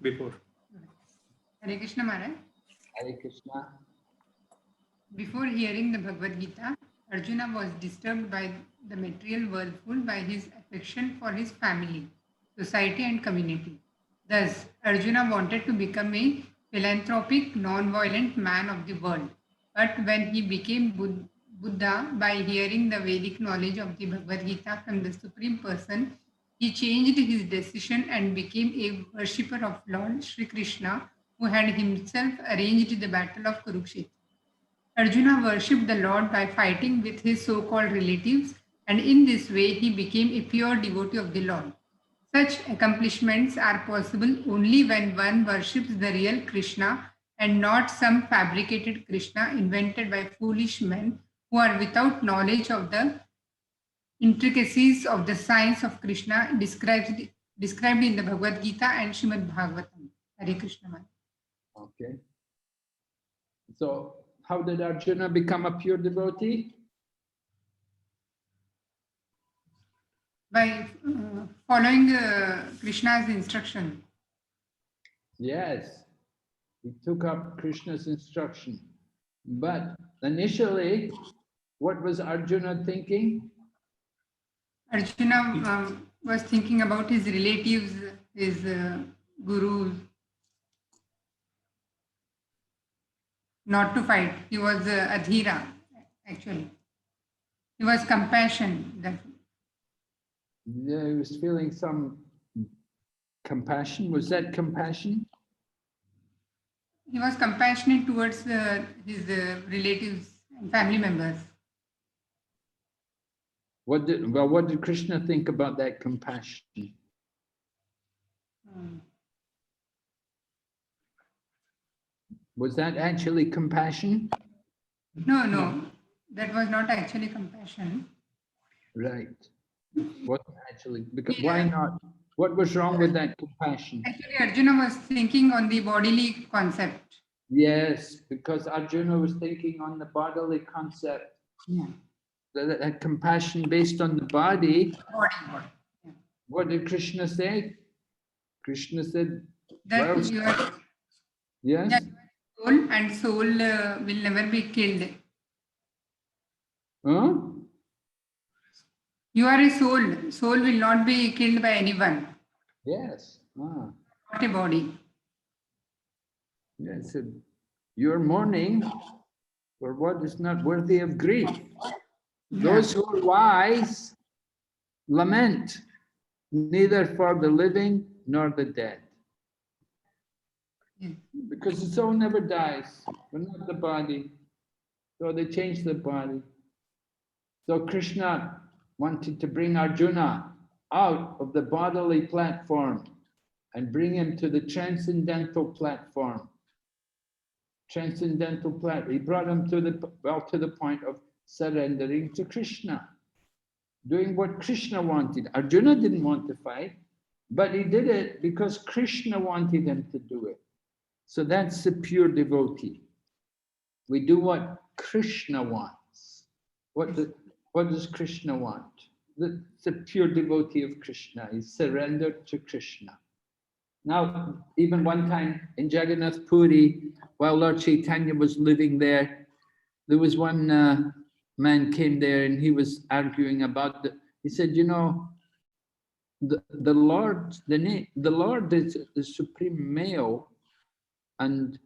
Before. Hare Krishna Maharaj. Hare Krishna. Before hearing the Bhagavad Gita, Arjuna was disturbed by the material world, fueled by his affection for his family, society and community. Thus, Arjuna wanted to become a philanthropic, non-violent man of the world. But when he became Buddha by hearing the Vedic knowledge of the Bhagavad Gita from the Supreme Person, he changed his decision and became a worshipper of Lord Sri Krishna, who had himself arranged the battle of Kurukshetra. Arjuna worshipped the Lord by fighting with his so-called relatives, and in this way he became a pure devotee of the Lord. Such accomplishments are possible only when one worships the real Krishna and not some fabricated Krishna invented by foolish men who are without knowledge of the intricacies of the science of Krishna described in the Bhagavad Gita and Srimad Bhagavatam. Hare Krishna. Okay. So how did Arjuna become a pure devotee? By following Krishna's instruction. Yes, he took up Krishna's instruction. But initially, what was Arjuna thinking? Arjuna was thinking about his relatives, his gurus, not to fight. He was adhira, actually. He was compassion. Yeah, he was feeling some compassion. Was that compassion? He was compassionate towards his relatives and family members. What did Krishna think about that compassion? Was that actually compassion? No, that was not actually compassion. Right. What actually? Because why not? What was wrong with that compassion? Actually, Arjuna was thinking on the bodily concept. Yes, because Arjuna was thinking on the bodily concept. Yeah. That compassion based on the body. Body. Yeah. What did Krishna say? Krishna said, that well, yes. Soul and soul will never be killed. Huh? You are a soul. Soul will not be killed by anyone. Yes. Not a body. Yes. You're mourning for what is not worthy of grief. Those who are wise lament neither for the living nor the dead. Because the soul never dies, but not the body. So they changed the body. So Krishna wanted to bring Arjuna out of the bodily platform and bring him to the transcendental platform. He brought him to the point of surrendering to Krishna, doing what Krishna wanted. Arjuna didn't want to fight, but he did it because Krishna wanted him to do it. So that's the pure devotee. We do what Krishna wants. What does Krishna want? The pure devotee of Krishna is surrendered to Krishna. Now, even one time in Jagannath Puri, while Lord Chaitanya was living there, there was one man came there and he was arguing about he said, you know, the Lord, the Lord is the supreme male, and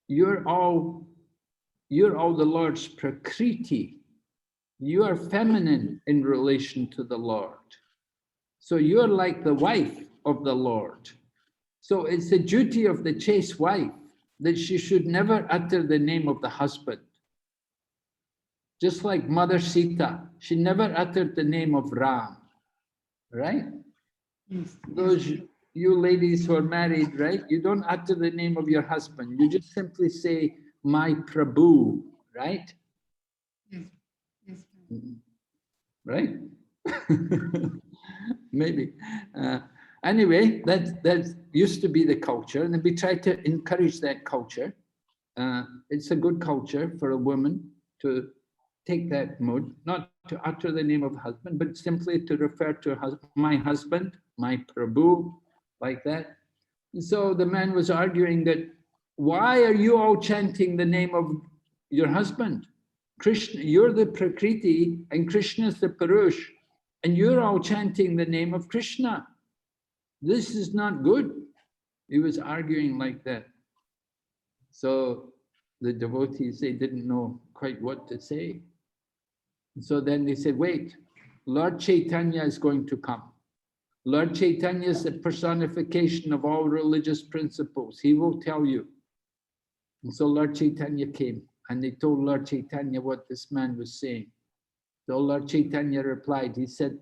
you're all the Lord's prakriti. You are feminine in relation to the Lord. So you're like the wife of the Lord. So it's the duty of the chaste wife that she should never utter the name of the husband. Just like Mother Sita, she never uttered the name of Ram, right? Yes. Those you ladies who are married, right? You don't utter the name of your husband. You just simply say, my Prabhu, right? Yes. Yes. Right? Maybe. Anyway, that used to be the culture, and we try to encourage that culture. It's a good culture for a woman to take that mode, not to utter the name of husband, but simply to refer to my husband, my Prabhu, like that. And so the man was arguing that, why are you all chanting the name of your husband? Krishna, you're the Prakriti and Krishna is the Purush, and you're all chanting the name of Krishna. This is not good. He was arguing like that. So the devotees, they didn't know quite what to say. So then they said, wait, Lord Chaitanya is going to come. Lord Chaitanya is the personification of all religious principles. He will tell you. And so Lord Chaitanya came and they told Lord Chaitanya what this man was saying. So Lord Chaitanya replied, he said,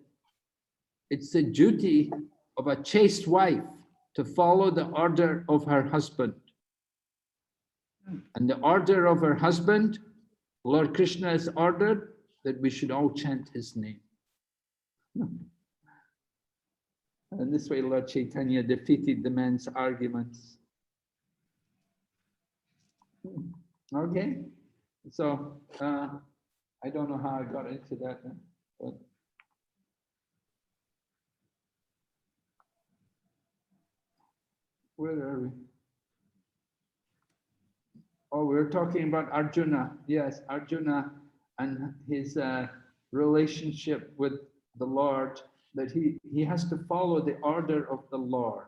it's the duty of a chaste wife to follow the order of her husband. And the order of her husband, Lord Krishna has ordered that we should all chant his name. And this way Lord Chaitanya defeated the man's arguments. Okay, so I don't know how I got into that, but where are we? Oh, we're talking about Arjuna. Yes, Arjuna and his relationship with the Lord, that he has to follow the order of the Lord.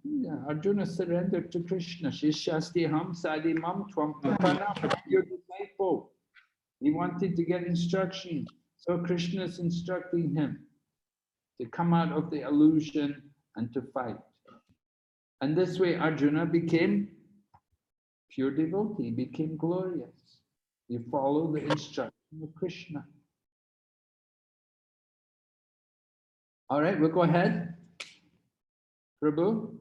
Yeah, Arjuna surrendered to Krishna. Shishasti ham sadi mam tvam prapanam, your disciple. He wanted to get instruction. So Krishna is instructing him to come out of the illusion and to fight. And this way Arjuna became pure devotee, became glorious. You follow the instruction of Krishna. All right, we'll go ahead. Prabhu.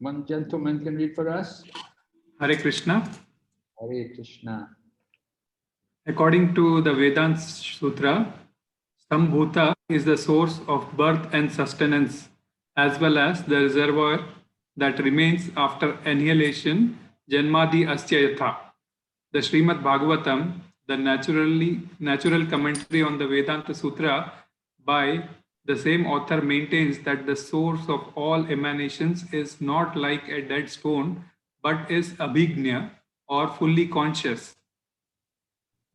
One gentleman can read for us. Hare Krishna. Hare Krishna. According to the Vedanta Sutra, Sambhuta is the source of birth and sustenance, as well as the reservoir that remains after annihilation, Janmadi Asya Yatha. The Srimad Bhagavatam, the natural commentary on the Vedanta Sutra by the same author, maintains that the source of all emanations is not like a dead stone, but is abhignya, or fully conscious.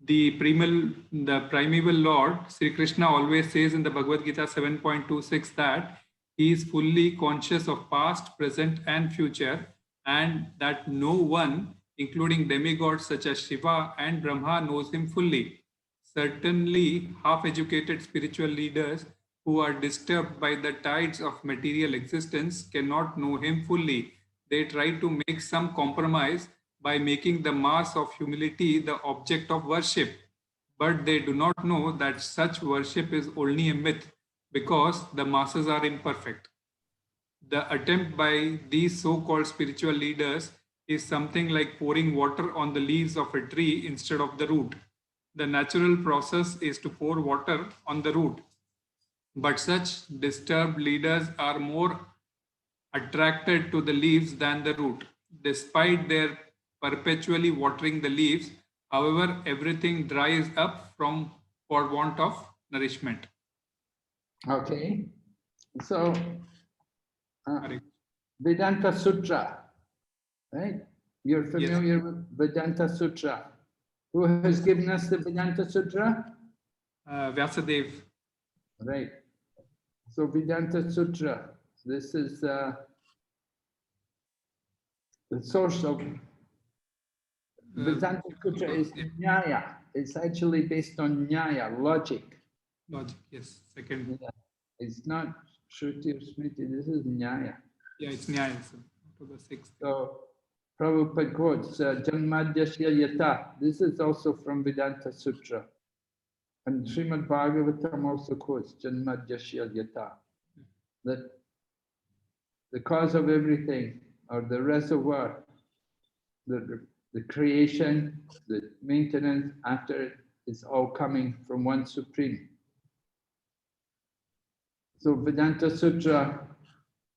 The primeval Lord, Sri Krishna, always says in the Bhagavad Gita 7.26 that he is fully conscious of past, present, and future, and that no one, including demigods such as Shiva and Brahma, knows him fully. Certainly, half-educated spiritual leaders who are disturbed by the tides of material existence cannot know him fully. They try to make some compromise by making the mass of humility the object of worship. But they do not know that such worship is only a myth because the masses are imperfect. The attempt by these so-called spiritual leaders is something like pouring water on the leaves of a tree instead of the root. The natural process is to pour water on the root. But such disturbed leaders are more attracted to the leaves than the root. Despite their perpetually watering the leaves, However, everything dries up for want of nourishment. Okay. So, Hare Vedanta Sutra, right? You're Yes. familiar with Vedanta Sutra. Who has given us the Vedanta Sutra? Vyasadev. Right. So Vedanta Sutra, this is the source of Vedanta Sutra is Nyaya. It's actually based on Nyaya, logic. Logic, yes. Second. Yeah. It's not Shruti or Smriti, this is Nyaya. Yeah, it's Nyaya. So, October 6th. So Prabhupada quotes Janmadhyasya Yata. This is also from Vedanta Sutra. And Srimad Bhagavatam also quotes Janmadhyasya Yata. That the cause of everything, or the reservoir, the creation, the maintenance after it is all coming from one Supreme. So Vedanta Sutra,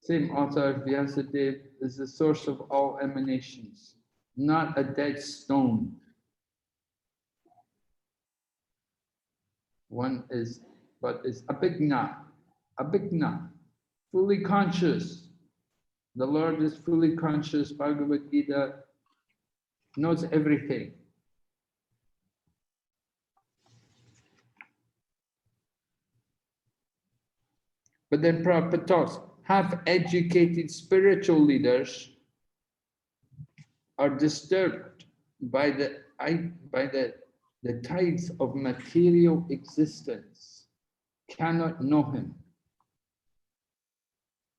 same author Vyasadeva, is the source of all emanations, not a dead stone. One is, but it's abhigna, fully conscious. The Lord is fully conscious. Bhagavad Gita knows everything. But then Prabhupada talks, half-educated spiritual leaders are disturbed by the tides of material existence, cannot know him.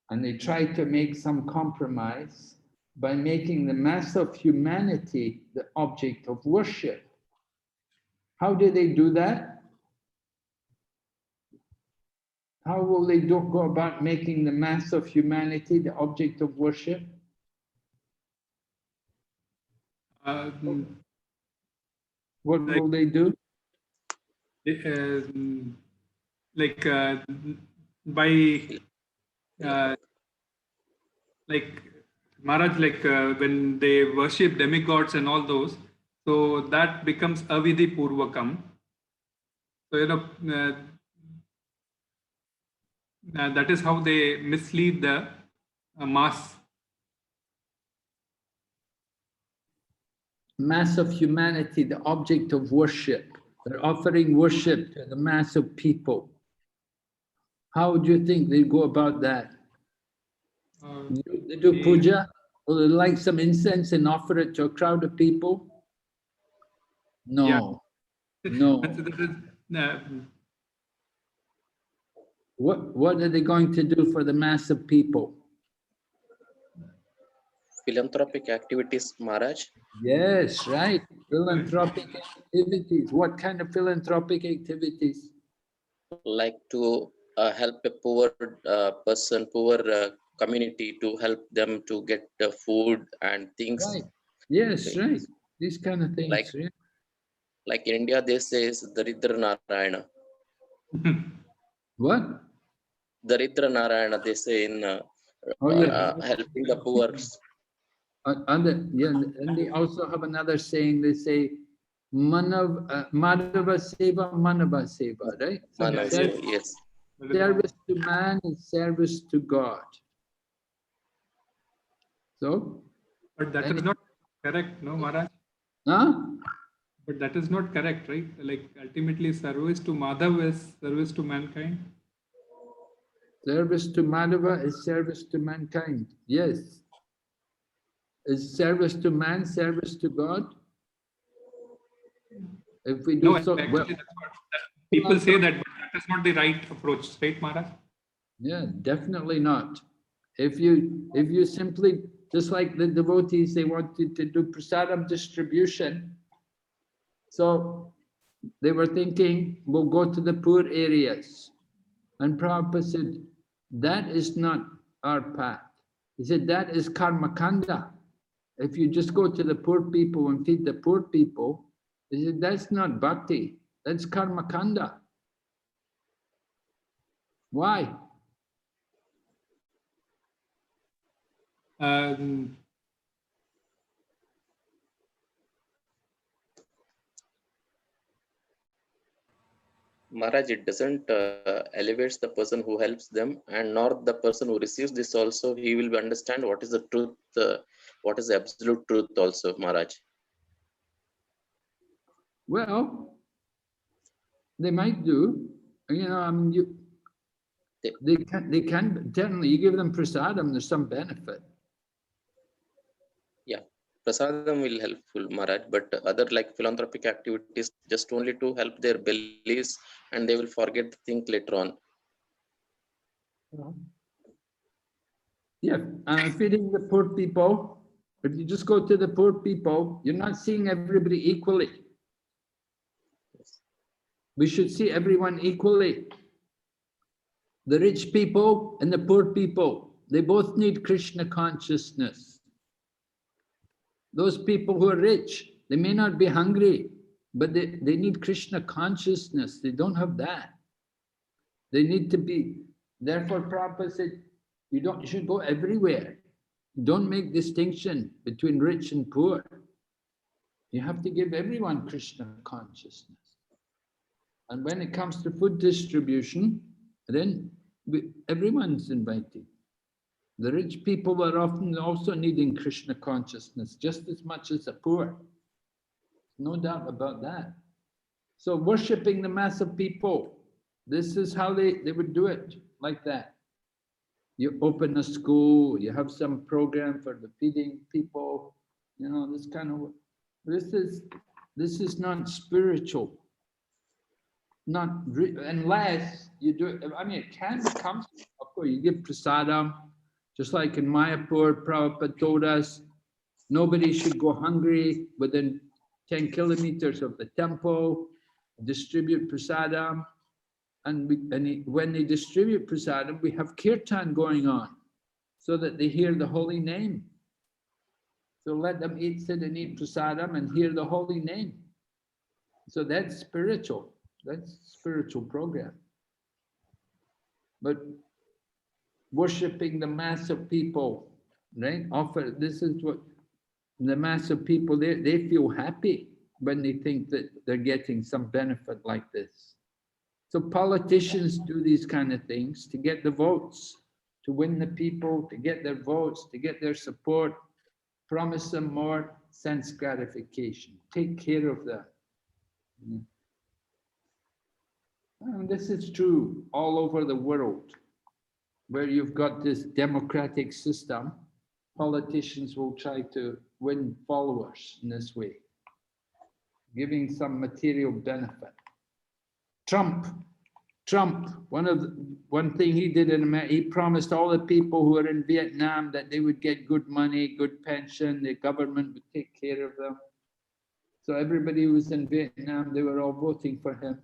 And they try to make some compromise by making the mass of humanity the object of worship. How do they do that? How will they go about making the mass of humanity the object of worship? What will they do? By like Maharaj, when they worship demigods and all those, so that becomes avidhi purvakam. So that is how they mislead the mass. Mass of humanity, the object of worship. They're offering worship to the mass of people. How do you think they go about that? They do puja? Will they light some incense and offer it to a crowd of people? No. Yeah. No. What are they going to do for the mass of people? Philanthropic activities, Maharaj. Yes, right. Philanthropic activities. What kind of philanthropic activities? Like to help a poor person, poor community, to help them to get food and things. Right. Yes, right. These kind of things. Like in India, they say is Daridra Narayana. What? Daridra Narayana, they say in helping the poor. And they also have another saying, they say, Madhava Seva, Manava Seva, right? Yes. Service to man is service to God. So? But that is not correct, no, Maharaj? Huh? But that is not correct, right? Like ultimately service to Madhav is service to mankind. Service to Madhava is service to mankind, yes. Is service to man service to God? If we do so, actually, that's what people say that, but that is not the right approach, right, Maharaj? Yeah, definitely not. If you simply, just like the devotees, they wanted to do prasadam distribution. So they were thinking, we'll go to the poor areas. And Prabhupada said, that is not our path. He said, that is karma kanda. If you just go to the poor people and feed the poor people, he said, that's not bhakti, that's karma kanda. Why? Maharaj, it doesn't elevates the person who helps them, and nor the person who receives this also, he will understand what is the truth, what is the absolute truth also, Maharaj. Well, they might do. You know, I mean, they can generally, you give them prasadam, there's some benefit. Yeah, prasadam will helpful, Maharaj, but other like philanthropic activities just only to help their bellies, and they will forget to think later on. Yeah, feeding the poor people. If you just go to the poor people, you're not seeing everybody equally. We should see everyone equally. The rich people and the poor people, they both need Krishna consciousness. Those people who are rich, they may not be hungry, but they need Krishna consciousness. They don't have that. They need to be, therefore Prabhupada said, you should go everywhere. Don't make distinction between rich and poor. You have to give everyone Krishna consciousness. And when it comes to food distribution, then everyone's invited. The rich people are often also needing Krishna consciousness just as much as the poor. No doubt about that. So worshipping the mass of people, this is how they would do it, like that. You open a school, you have some program for the feeding people, you know, this kind of, this is not spiritual. Not unless you do it. I mean, it can come, of course, you give prasadam, just like in Mayapur, Prabhupada told us, nobody should go hungry within 10 kilometers of the temple, distribute prasadam. And when they distribute prasadam, we have kirtan going on so that they hear the holy name. So let them sit and eat prasadam and hear the holy name. So that's spiritual. That's spiritual program. But worshipping the mass of people, right? This is what the mass of people, they feel happy when they think that they're getting some benefit like this. So politicians do these kind of things to get the votes, to win the people, to get their votes, to get their support, promise them more sense gratification, take care of them. And this is true all over the world, where you've got this democratic system. Politicians will try to win followers in this way, giving some material benefit. Trump, one thing he did in America, he promised all the people who are in Vietnam that they would get good money, good pension, the government would take care of them. So everybody who was in Vietnam, they were all voting for him.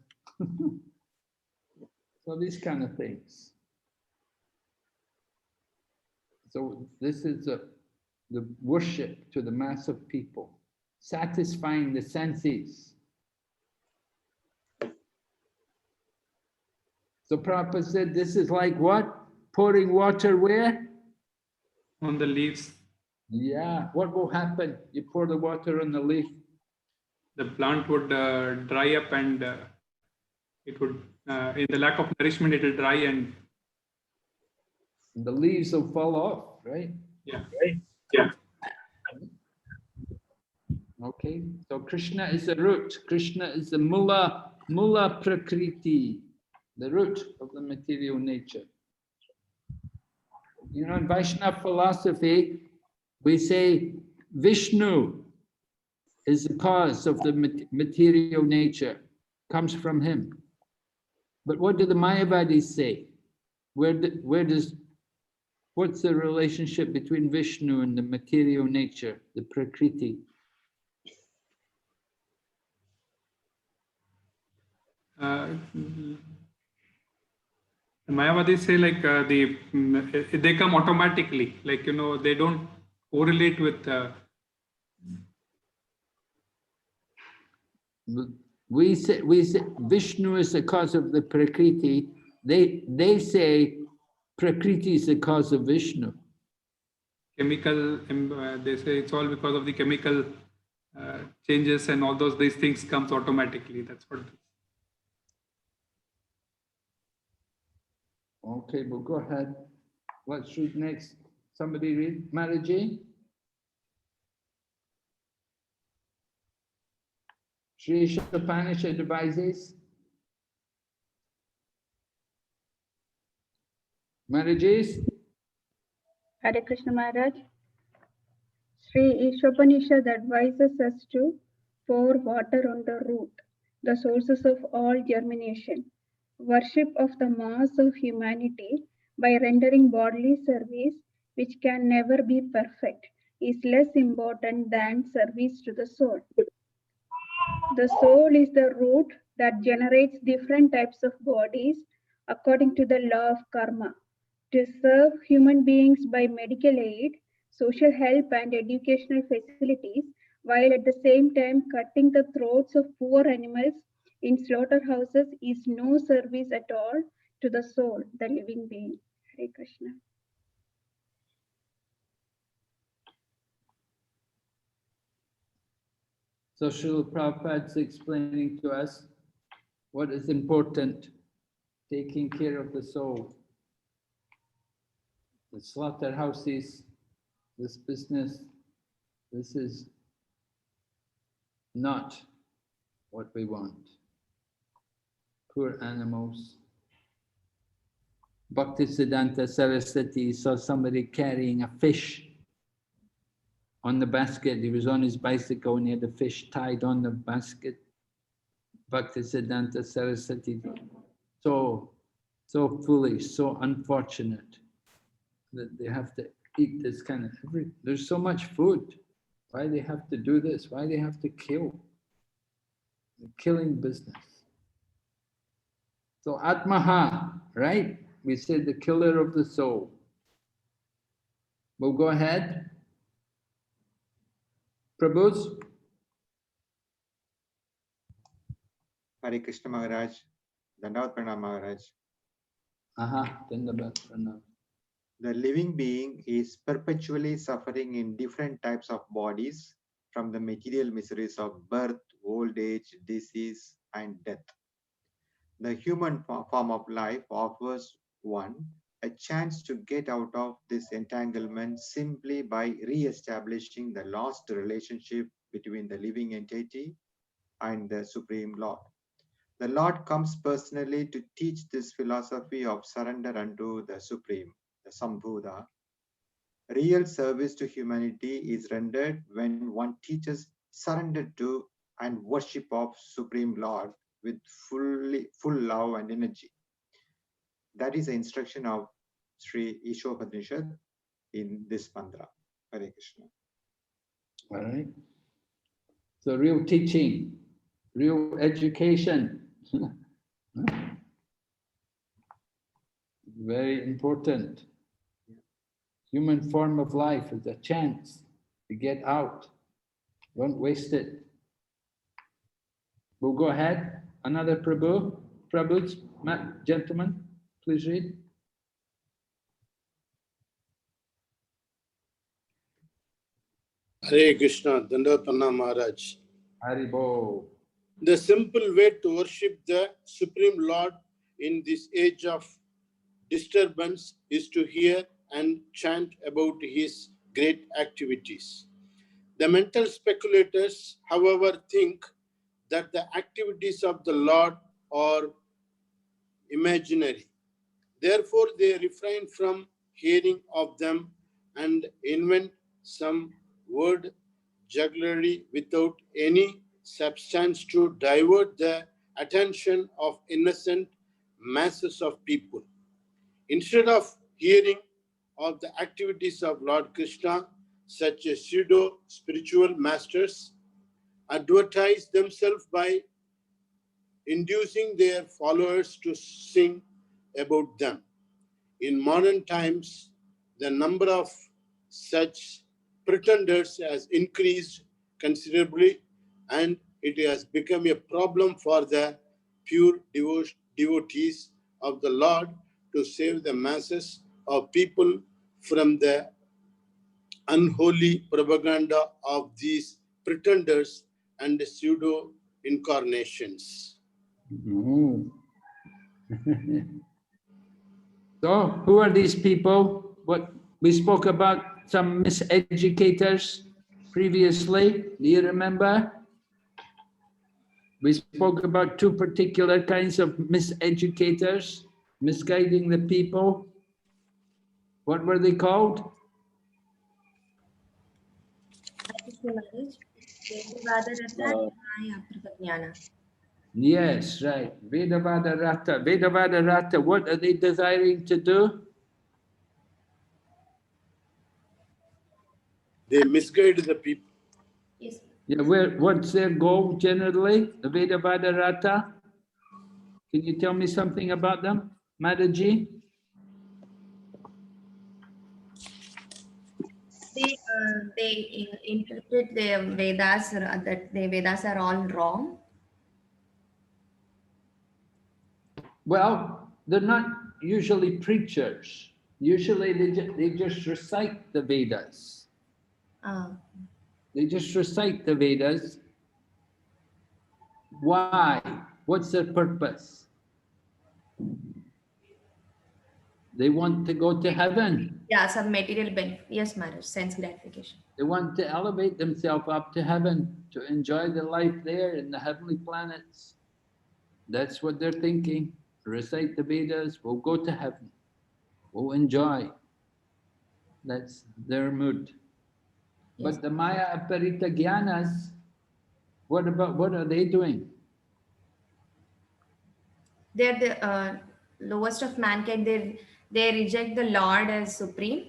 So these kind of things. So this is the worship to the mass of people, satisfying the senses. So Prabhupada said, this is like what? Pouring water where? On the leaves. Yeah, what will happen? You pour the water on the leaf. The plant would dry up, and it would, in the lack of nourishment, it will dry, and the leaves will fall off, right? Yeah. Right. Yeah. Okay, so Krishna is the root. Krishna is the mula prakriti, the root of the material nature. You know, in Vaishnava philosophy, we say Vishnu is the cause of the material nature, comes from him. But what do the Mayavadis say? What's the relationship between Vishnu and the material nature, the prakriti? The Mayavadis say like they come automatically, like, you know, they don't correlate with. We say Vishnu is the cause of the prakriti. They say prakriti is the cause of Vishnu. Chemical, they say it's all because of the chemical changes and all these things comes automatically. That's what it is. Okay, well, go ahead. Let's read next. Somebody read. Maraji? Sri Isopanisad advises. Maraji? Hare Krishna Maharaj. Sri Isopanisad advises us to pour water on the root, the sources of all germination. Worship of the mass of humanity by rendering bodily service, which can never be perfect, is less important than service to the soul. The soul is the root that generates different types of bodies according to the law of karma. To serve human beings by medical aid, social help, and educational facilities, while at the same time cutting the throats of poor animals in slaughterhouses, is no service at all to the soul, the living being. Hare Krishna. So Srila Prabhupada's explaining to us what is important, taking care of the soul. The slaughterhouses, this business, this is not what we want. Poor animals. Bhaktisiddhanta Saraswati saw somebody carrying a fish on the basket. He was on his bicycle and he had a fish tied on the basket. Bhaktisiddhanta Saraswati, so foolish, so unfortunate that they have to eat this kind of, there's so much food. Why they have to do this? Why they have to kill? The killing business. So Atmaha, right? We said the killer of the soul. We'll go ahead. Prabhus? Hare Krishna Maharaj, Dandavat Pranam Maharaj. Dandavat Pranam. The living being is perpetually suffering in different types of bodies from the material miseries of birth, old age, disease, and death. The human form of life offers one a chance to get out of this entanglement simply by re-establishing the lost relationship between the living entity and the Supreme Lord. The Lord comes personally to teach this philosophy of surrender unto the Supreme, the Sambhuda. Real service to humanity is rendered when one teaches surrender to and worship of Supreme Lord with full love and energy. That is the instruction of Sri Isopanisad in this mantra. Hare Krishna. All right. So real teaching, real education. Very important. Human form of life is a chance to get out. Don't waste it. We'll go ahead. Another Prabhu. Prabhu's, gentlemen, please read. Hare Krishna, Dandavat Pranam Maharaj. Haribo. The simple way to worship the Supreme Lord in this age of disturbance is to hear and chant about his great activities. The mental speculators, however, think that the activities of the Lord are imaginary. Therefore, they refrain from hearing of them and invent some word jugglery without any substance to divert the attention of innocent masses of people. Instead of hearing of the activities of Lord Krishna, such as pseudo-spiritual masters advertise themselves by inducing their followers to sing about them. In modern times, the number of such pretenders has increased considerably, and it has become a problem for the pure devotees of the Lord to save the masses of people from the unholy propaganda of these pretenders and pseudo incarnations. So who are these people? What we spoke about some miseducators previously. Do you remember? We spoke about two particular kinds of miseducators, misguiding the people. What were they called? Yes, right. Vedavada Rata. Vedavada Rata, what are they desiring to do? They misguide the people. Yes. Yeah, what's their goal generally? The Vedavada Rata? Can you tell me something about them, Mataji? They interpret the Vedas that the Vedas are all wrong. Well, they're not usually preachers. Usually they just recite the Vedas. They just recite the Vedas. Why? What's their purpose? They want to go to heaven. Yeah, some material benefit. Yes, Maharaj, sense gratification. They want to elevate themselves up to heaven, to enjoy the life there in the heavenly planets. That's what they're thinking. Recite the Vedas, we'll go to heaven. We'll enjoy. That's their mood. Yes. But the Maya Aparita Gyanas, what are they doing? They're the lowest of mankind. They reject the Lord as supreme.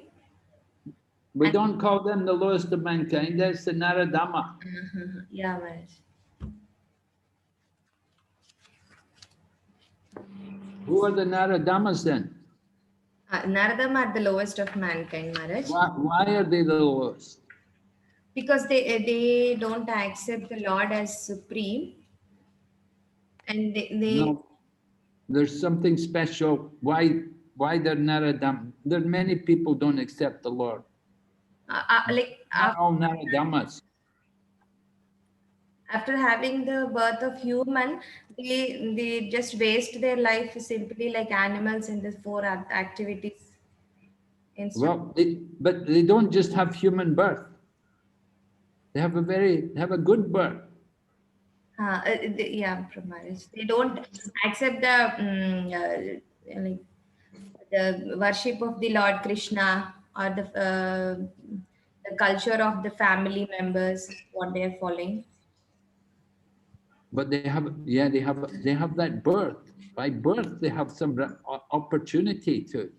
We don't call them the lowest of mankind, that's the Naradama. Yeah, Maharaj. Who are the Naradamas then? Naradam are the lowest of mankind, Maharaj. Why are they the lowest? Because they don't accept the Lord as supreme, and they No, there's something special. Why they're Naradam? There are many people don't accept the Lord. Not all Naradamas. After having the birth of human, they just waste their life simply like animals in the four activities. Well, but they don't just have human birth. They have a good birth. Yeah, from marriage. They don't accept like the worship of the Lord Krishna or the culture of the family members, what they are following. But they have that birth. By birth, they have some opportunity to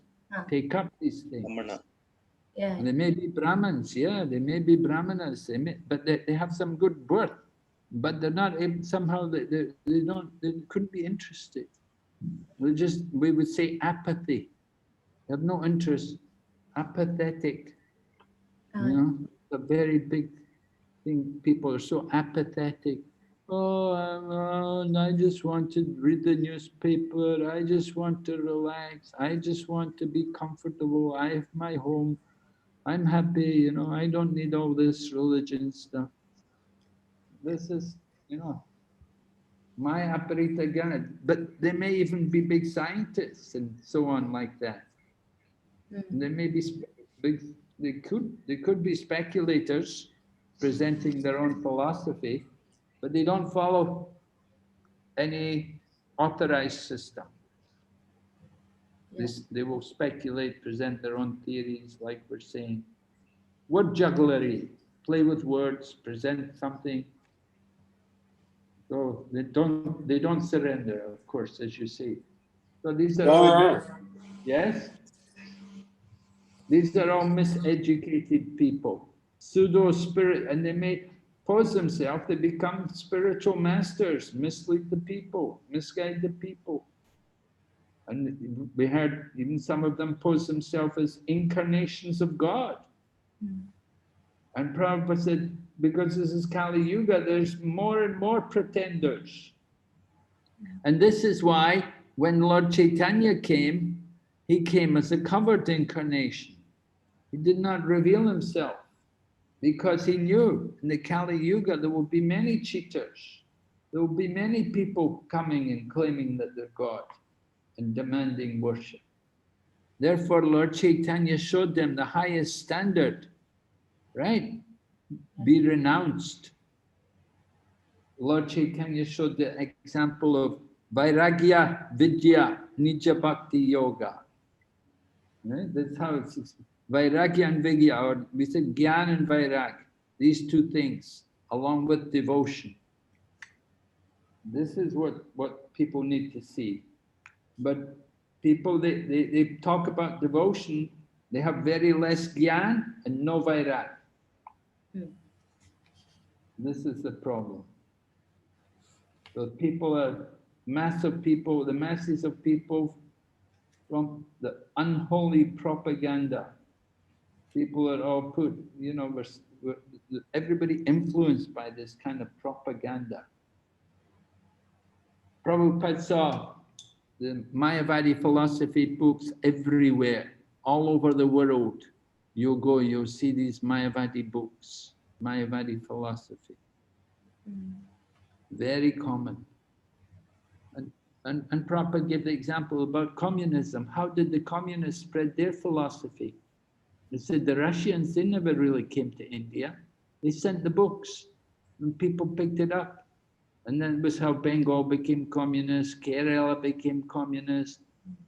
take up these things. Yeah. And they may be Brahmins, they may be Brahmanas, but they have some good birth. But they're not able, somehow they couldn't be interested. We would say apathy. They have no interest, apathetic. You know, a very big thing. People are so apathetic. Oh, I just want to read the newspaper. I just want to relax. I just want to be comfortable. I have my home. I'm happy, you know, I don't need all this religion stuff. This is, you know, my aparita Gana. But they may even be big scientists and so on like that. They may be they could be speculators presenting their own philosophy, but they don't follow any authorized system. They will speculate, present their own theories, like we're saying. Word jugglery, play with words, present something. So they don't surrender, of course, as you say. So these are all, yes? These are all miseducated people, pseudo spirit, and they may pose themselves, they become spiritual masters, mislead the people, misguide the people. And we heard even some of them pose themselves as incarnations of God. And Prabhupada said, because this is Kali Yuga, there's more and more pretenders. And this is why when Lord Chaitanya came, he came as a covered incarnation. He did not reveal himself because he knew in the Kali Yuga there will be many cheaters. There will be many people coming and claiming that they're God and demanding worship. Therefore, Lord Chaitanya showed them the highest standard, right? Be renounced. Lord Chaitanya showed the example of Vairagya Vidya Nija Bhakti Yoga. Right? That's how it's Vairagya and Vidya, or we said Gyan and Vairag, these two things, along with devotion. This is what people need to see. But people, they talk about devotion, they have very less Gyan and no Vairag. This is the problem. So people are, mass of people, the masses of people from the unholy propaganda. People are all put, you know, everybody influenced by this kind of propaganda. Prabhupada saw the Mayavadi philosophy books everywhere, all over the world. You'll go, you'll see these Mayavadi books, Mayavadi philosophy. Very common. And Prabhupada gave the example about communism. How did the communists spread their philosophy? They said the Russians, they never really came to India. They sent the books and people picked it up. And then it was how Bengal became communist, Kerala became communist.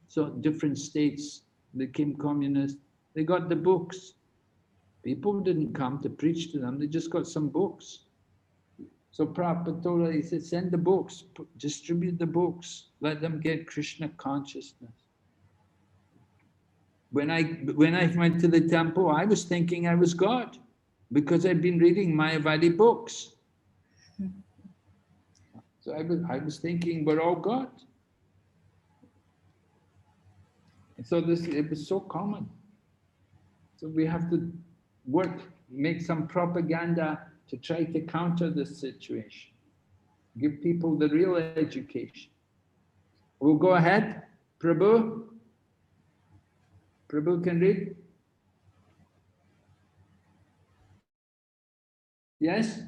So different states became communist. They got the books. People didn't come to preach to them. They just got some books. So Prabhupada told her, he said, send the books, distribute the books, let them get Krishna consciousness. When I went to the temple, I was thinking I was God because I'd been reading Mayavadi books. So I was thinking we're all God. And so it was so common. So we have to work, make some propaganda to try to counter this situation. Give people the real education. We'll go ahead. Prabhu? Prabhu can read? Yes?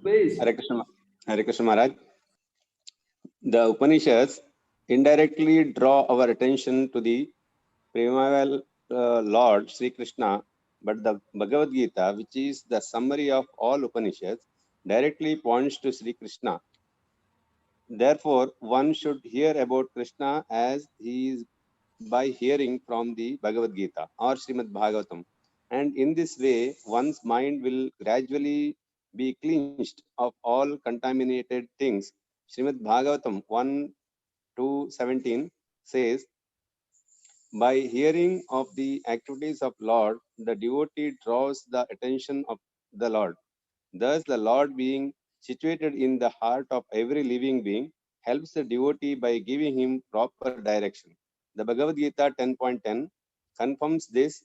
Please. Hare Krishna Maharaj. The Upanishads indirectly draw our attention to the primeval Lord Sri Krishna, but the Bhagavad Gita, which is the summary of all Upanishads, directly points to Sri Krishna. Therefore, one should hear about Krishna as he is by hearing from the Bhagavad Gita or Srimad Bhagavatam. And in this way, one's mind will gradually be cleansed of all contaminated things. Srimad Bhagavatam 1:2-17 says, by hearing of the activities of Lord, the devotee draws the attention of the Lord. Thus, the Lord being situated in the heart of every living being helps the devotee by giving him proper direction. The Bhagavad Gita 10.10 confirms this.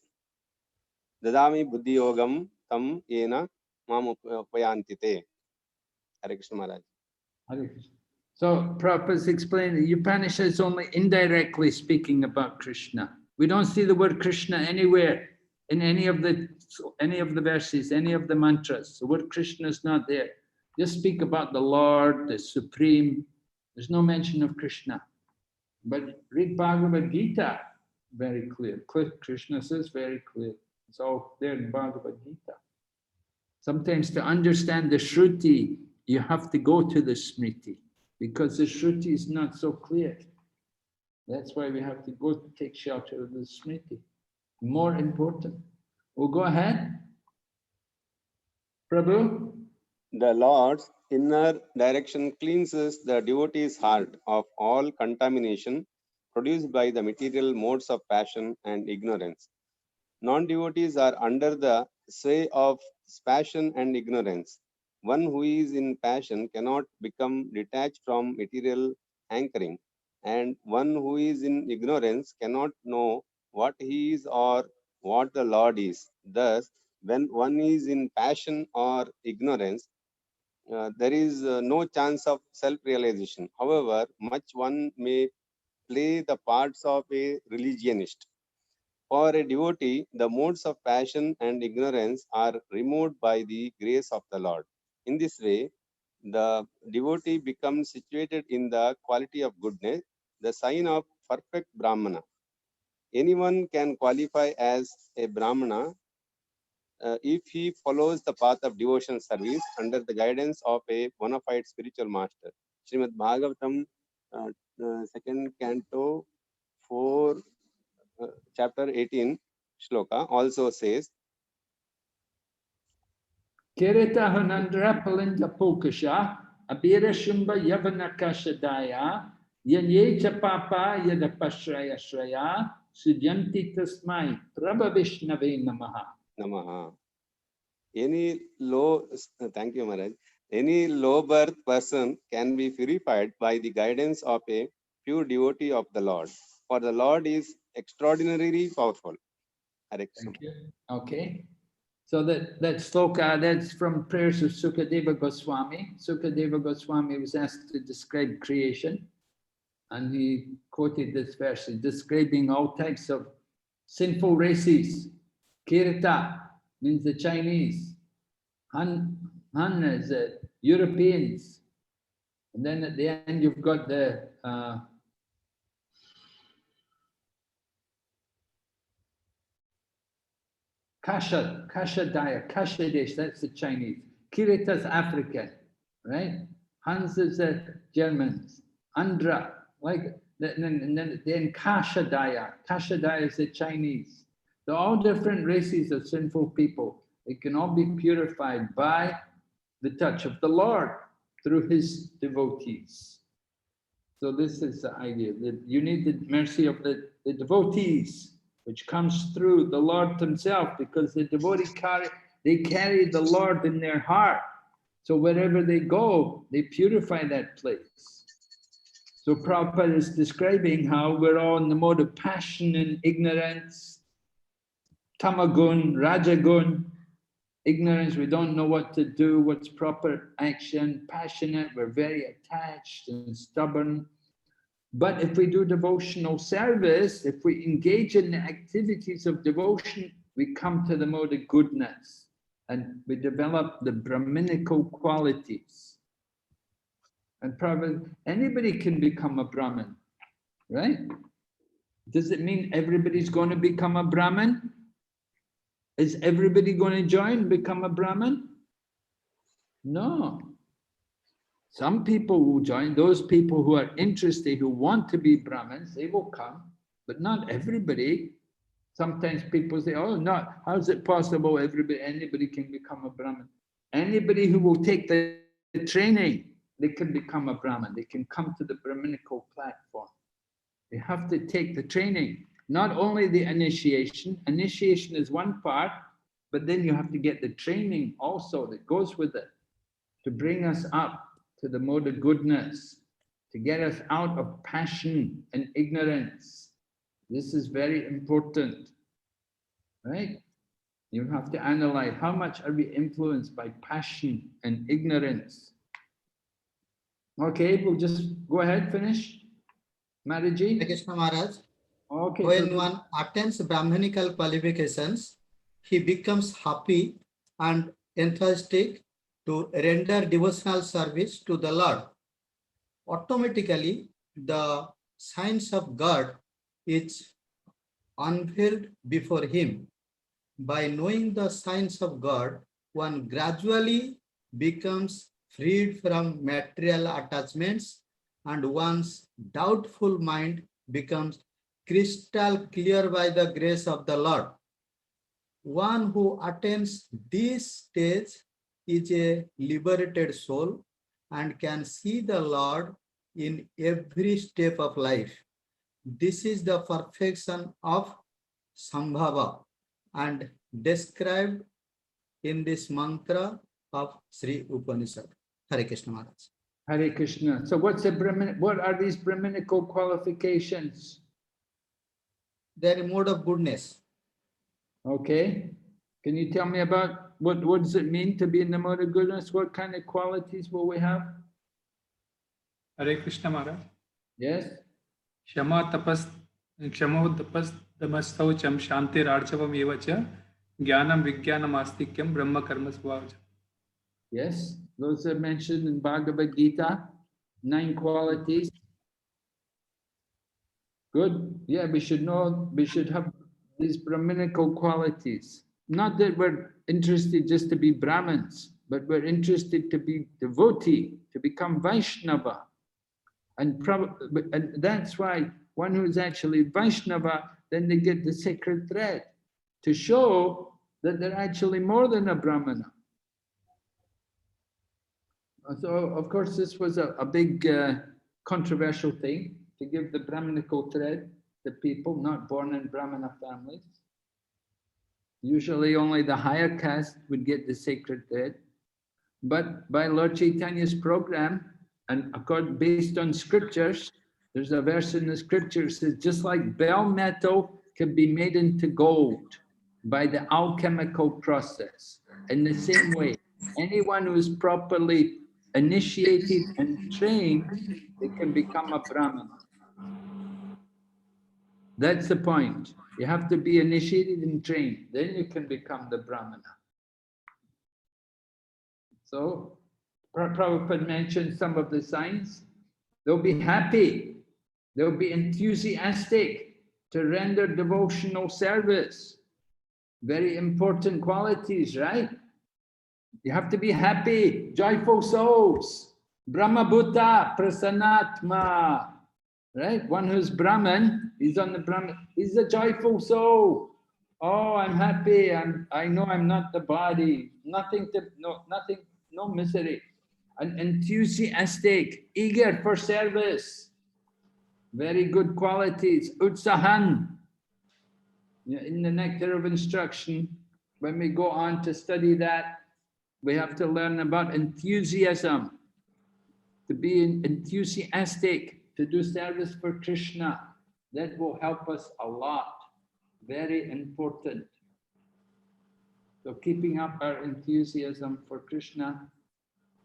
Dadami buddhi yogam tam yena mam upayantite. Hare Krishna Maharaj. Hare Krishna. So Prabhupada's explained the Upanishad is only indirectly speaking about Krishna. We don't see the word Krishna anywhere in any of the verses, any of the mantras. The word Krishna is not there. Just speak about the Lord, the Supreme. There's no mention of Krishna. But read Bhagavad Gita, very clear. Krishna says very clear. It's all there in Bhagavad Gita. Sometimes to understand the Shruti, you have to go to the Smriti, because the Shruti is not so clear. That's why we have to go to take shelter of the Smriti. More important. We'll go ahead. Prabhu? The Lord's inner direction cleanses the devotee's heart of all contamination produced by the material modes of passion and ignorance. Non-devotees are under the sway of passion and ignorance. One who is in passion cannot become detached from material anchoring, and one who is in ignorance cannot know what he is or what the Lord is. Thus, when one is in passion or ignorance, there is no chance of self-realization. However, much one may play the parts of a religionist. For a devotee, the modes of passion and ignorance are removed by the grace of the Lord. In this way, the devotee becomes situated in the quality of goodness, the sign of perfect Brahmana. anyone can qualify as a Brahmana if he follows the path of devotion service under the guidance of a bona fide spiritual master. Srimad Bhagavatam, second canto, 4, chapter 18, shloka also says, Kirita Hanandra Palinda Pokasha, Abira Shumba Yavanakasha Daya, Yanyecha Papa Yadapashraya Shraya, Sudyanti Tasmai, Prabha Vishnave Namaha. Namaha. Any low, thank you, Maharaj. Any low birth person can be purified by the guidance of a pure devotee of the Lord. For the Lord is extraordinarily powerful. Hare Krishna. Thank you. Okay. So that sloka, that's from prayers of Sukadeva Goswami. Sukadeva Goswami was asked to describe creation, and he quoted this verse describing all types of sinful races. Kirita means the Chinese. Han is the Europeans. And then at the end you've got the Kashadaya, Kashadesh, that's the Chinese. Kirita's African, right? Hans is the Germans. Andhra, like, and then Kashadaya. Kashadaya is the Chinese. They're all different races of sinful people. They can all be purified by the touch of the Lord through his devotees. So this is the idea, that you need the mercy of the devotees, which comes through the Lord himself, because the devotees carry the Lord in their heart. So wherever they go, they purify that place. So Prabhupada is describing how we're all in the mode of passion and ignorance, tamagun, rajagun, ignorance, we don't know what to do, what's proper action, passionate, we're very attached and stubborn. But if we do devotional service, if we engage in the activities of devotion, we come to the mode of goodness and we develop the Brahminical qualities. And probably anybody can become a Brahmin, right? Does it mean everybody's going to become a Brahmin? Is everybody going to join and become a Brahmin? No. Some people will join, those people who are interested, who want to be Brahmins, they will come, but not everybody. Sometimes people say, oh, no, how is it possible anybody can become a Brahmin? Anybody who will take the training, they can become a Brahmin. They can come to the Brahminical platform. They have to take the training. Not only the initiation is one part, but then you have to get the training also that goes with it to bring us up to the mode of goodness, to get us out of passion and ignorance. This is very important, right? You have to analyze how much are we influenced by passion and ignorance. Okay, we'll just go ahead, finish. Maraji? Krishna Maharaj. Okay. When one attains Brahminical qualifications, he becomes happy and enthusiastic to render devotional service to the Lord. Automatically, the signs of God is unveiled before him. By knowing the signs of God, one gradually becomes freed from material attachments and one's doubtful mind becomes crystal clear by the grace of the Lord. One who attains this stage is a liberated soul and can see the Lord in every step of life. This is the perfection of Sambhava and described in this mantra of Sri Upanishad. Hare Krishna Maharaj. Hare Krishna. So what are these Brahminical qualifications? They are a mode of goodness. Okay. Can you tell me about what does it mean to be in the mode of goodness? What kind of qualities will we have? Hare Krishna Maharaj. Yes. Shama tapas, Kshamo tapas, Damastaucham, Shanti Rarchavam Evacha, Jnanam Vijnanam Astikyam, Brahma Karma Svavaja. Yes, those are mentioned in Bhagavad Gita, 9 qualities. Good. Yeah, we should know, we should have these Brahminical qualities. Not that we're interested just to be Brahmins, but we're interested to be devotee, to become Vaishnava. And that's why one who's actually Vaishnava, then they get the sacred thread to show that they're actually more than a Brahmana. So, of course, this was a big controversial thing, to give the Brahminical thread to people not born in Brahmana families. Usually only the higher caste would get the sacred thread. But by Lord Chaitanya's program, and based on scriptures, there's a verse in the scriptures that says, just like bell metal can be made into gold by the alchemical process. In the same way, anyone who is properly initiated and trained, they can become a Brahmana. That's the point. You have to be initiated and trained, then you can become the Brahmana. So, Prabhupada mentioned some of the signs. They'll be happy, they'll be enthusiastic to render devotional service. Very important qualities, right? You have to be happy, joyful souls. Brahma Bhuta Prasanatma. Right? One who's Brahman, he's on the Brahman, he's a joyful soul. Oh, I'm happy, I know I'm not the body. Nothing, no misery. And enthusiastic, eager for service. Very good qualities. Utsahan. In the Nectar of Instruction, when we go on to study that, we have to learn about enthusiasm. To be enthusiastic, to do service for Krishna. That will help us a lot. Very important. So keeping up our enthusiasm for Krishna.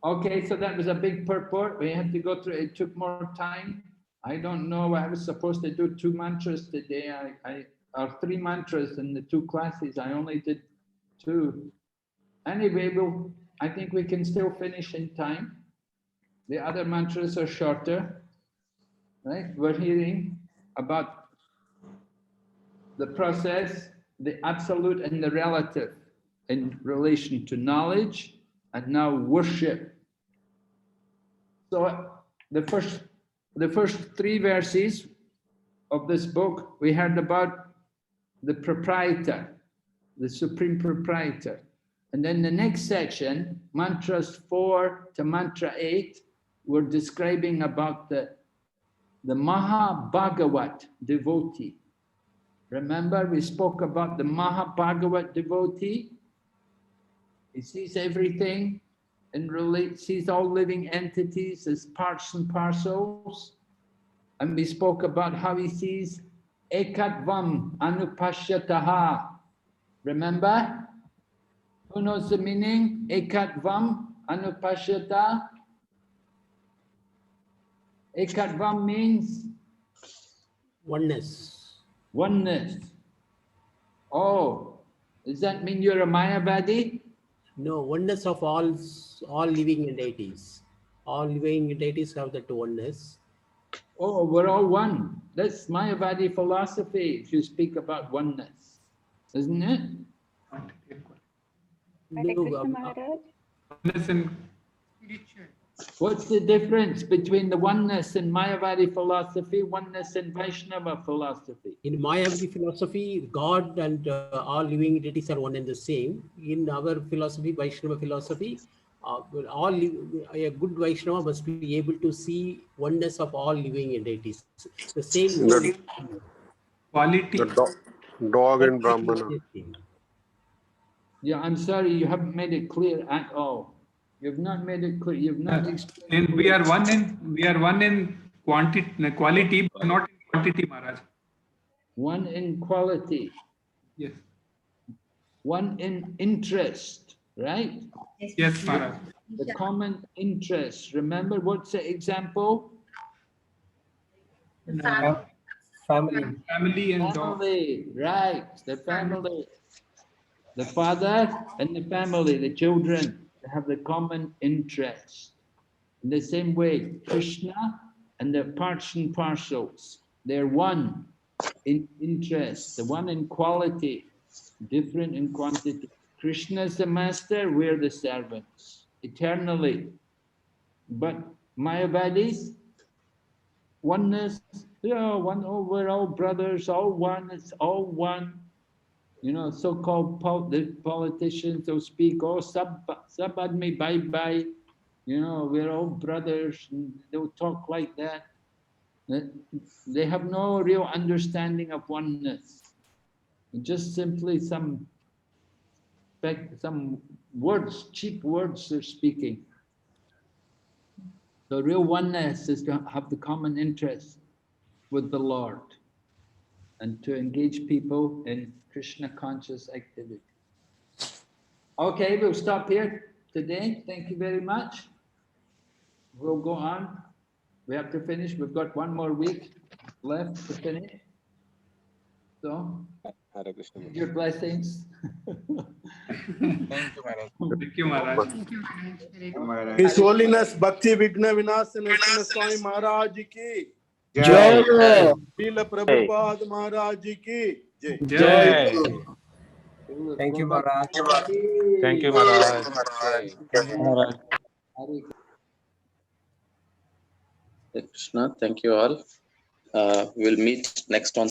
Okay, so that was a big purport. We had to go through, it took more time. I don't know, I was supposed to do 2 mantras today. Or 3 mantras in the 2 classes. I only did 2. Anyway, I think we can still finish in time. The other mantras are shorter, right? We're hearing about the process, the absolute and the relative in relation to knowledge, and now worship. So the first 3 verses of this book, we heard about the proprietor, the supreme proprietor. And then the next section, mantras 4 to mantra 8, we're describing about the Maha-Bhagavat devotee. Remember, we spoke about the Maha-Bhagavat devotee. He sees everything and sees all living entities as parts and parcels. And we spoke about how he sees ekatvam anupashyataha. Remember? Who knows the meaning? Ekatvam anupashyata. Ekatvam means? Oneness. Oneness. Oh, does that mean you're a Mayavadi? No, oneness of all living entities. All living entities have that oneness. Oh, we're all one. That's Mayavadi philosophy, if you speak about oneness, isn't it? What's the difference between the oneness in Mayavadi philosophy, oneness in Vaishnava philosophy? In Mayavadi philosophy, God and all living entities are one and the same. In our philosophy, Vaishnava philosophy, a good Vaishnava must be able to see oneness of all living entities. The same quality. The dog and Brahmana. Yeah, I'm sorry, you haven't made it clear at all. You've not made it clear. You've not explained. And we are one in quality, but not in quantity, Maharaj. One in quality. Yes. One in interest, right? Yes, Maharaj. The common interest. Remember, what's the example? Family. Family and dog. Family, right? The family. The father and the family, the children, have the common interest. In the same way, Krishna and the parts and parcels, They're one in interest, the one in quality, different in quantity. Krishna is the master, we're the servants, eternally. But Mayavadis, oneness, we're all brothers, all one, it's all one. You know, so-called politicians who speak, oh, sab admi bye-bye, you know, we're all brothers, and they'll talk like that. They have no real understanding of oneness. Just simply some words, cheap words they're speaking. The real oneness is to have the common interest with the Lord and to engage people in Krishna conscious activity. Okay, we'll stop here today. Thank you very much. We'll go on. We have to finish. We've got one more week left to finish. So, Hare Krishna. your blessings. Thank you, Maharaj. Thank you, Maharaj. Thank you, Maharaj. Very good. Maharaj. His Holiness Bhakti Vigna Vinasana Swami Maharaj ki Jai. Srila Prabhupada Maharaj ki Jai. Jai. Thank you, Maharaj. Thank you, Maharaj. Hare Krishna. Thank you all. We'll meet next on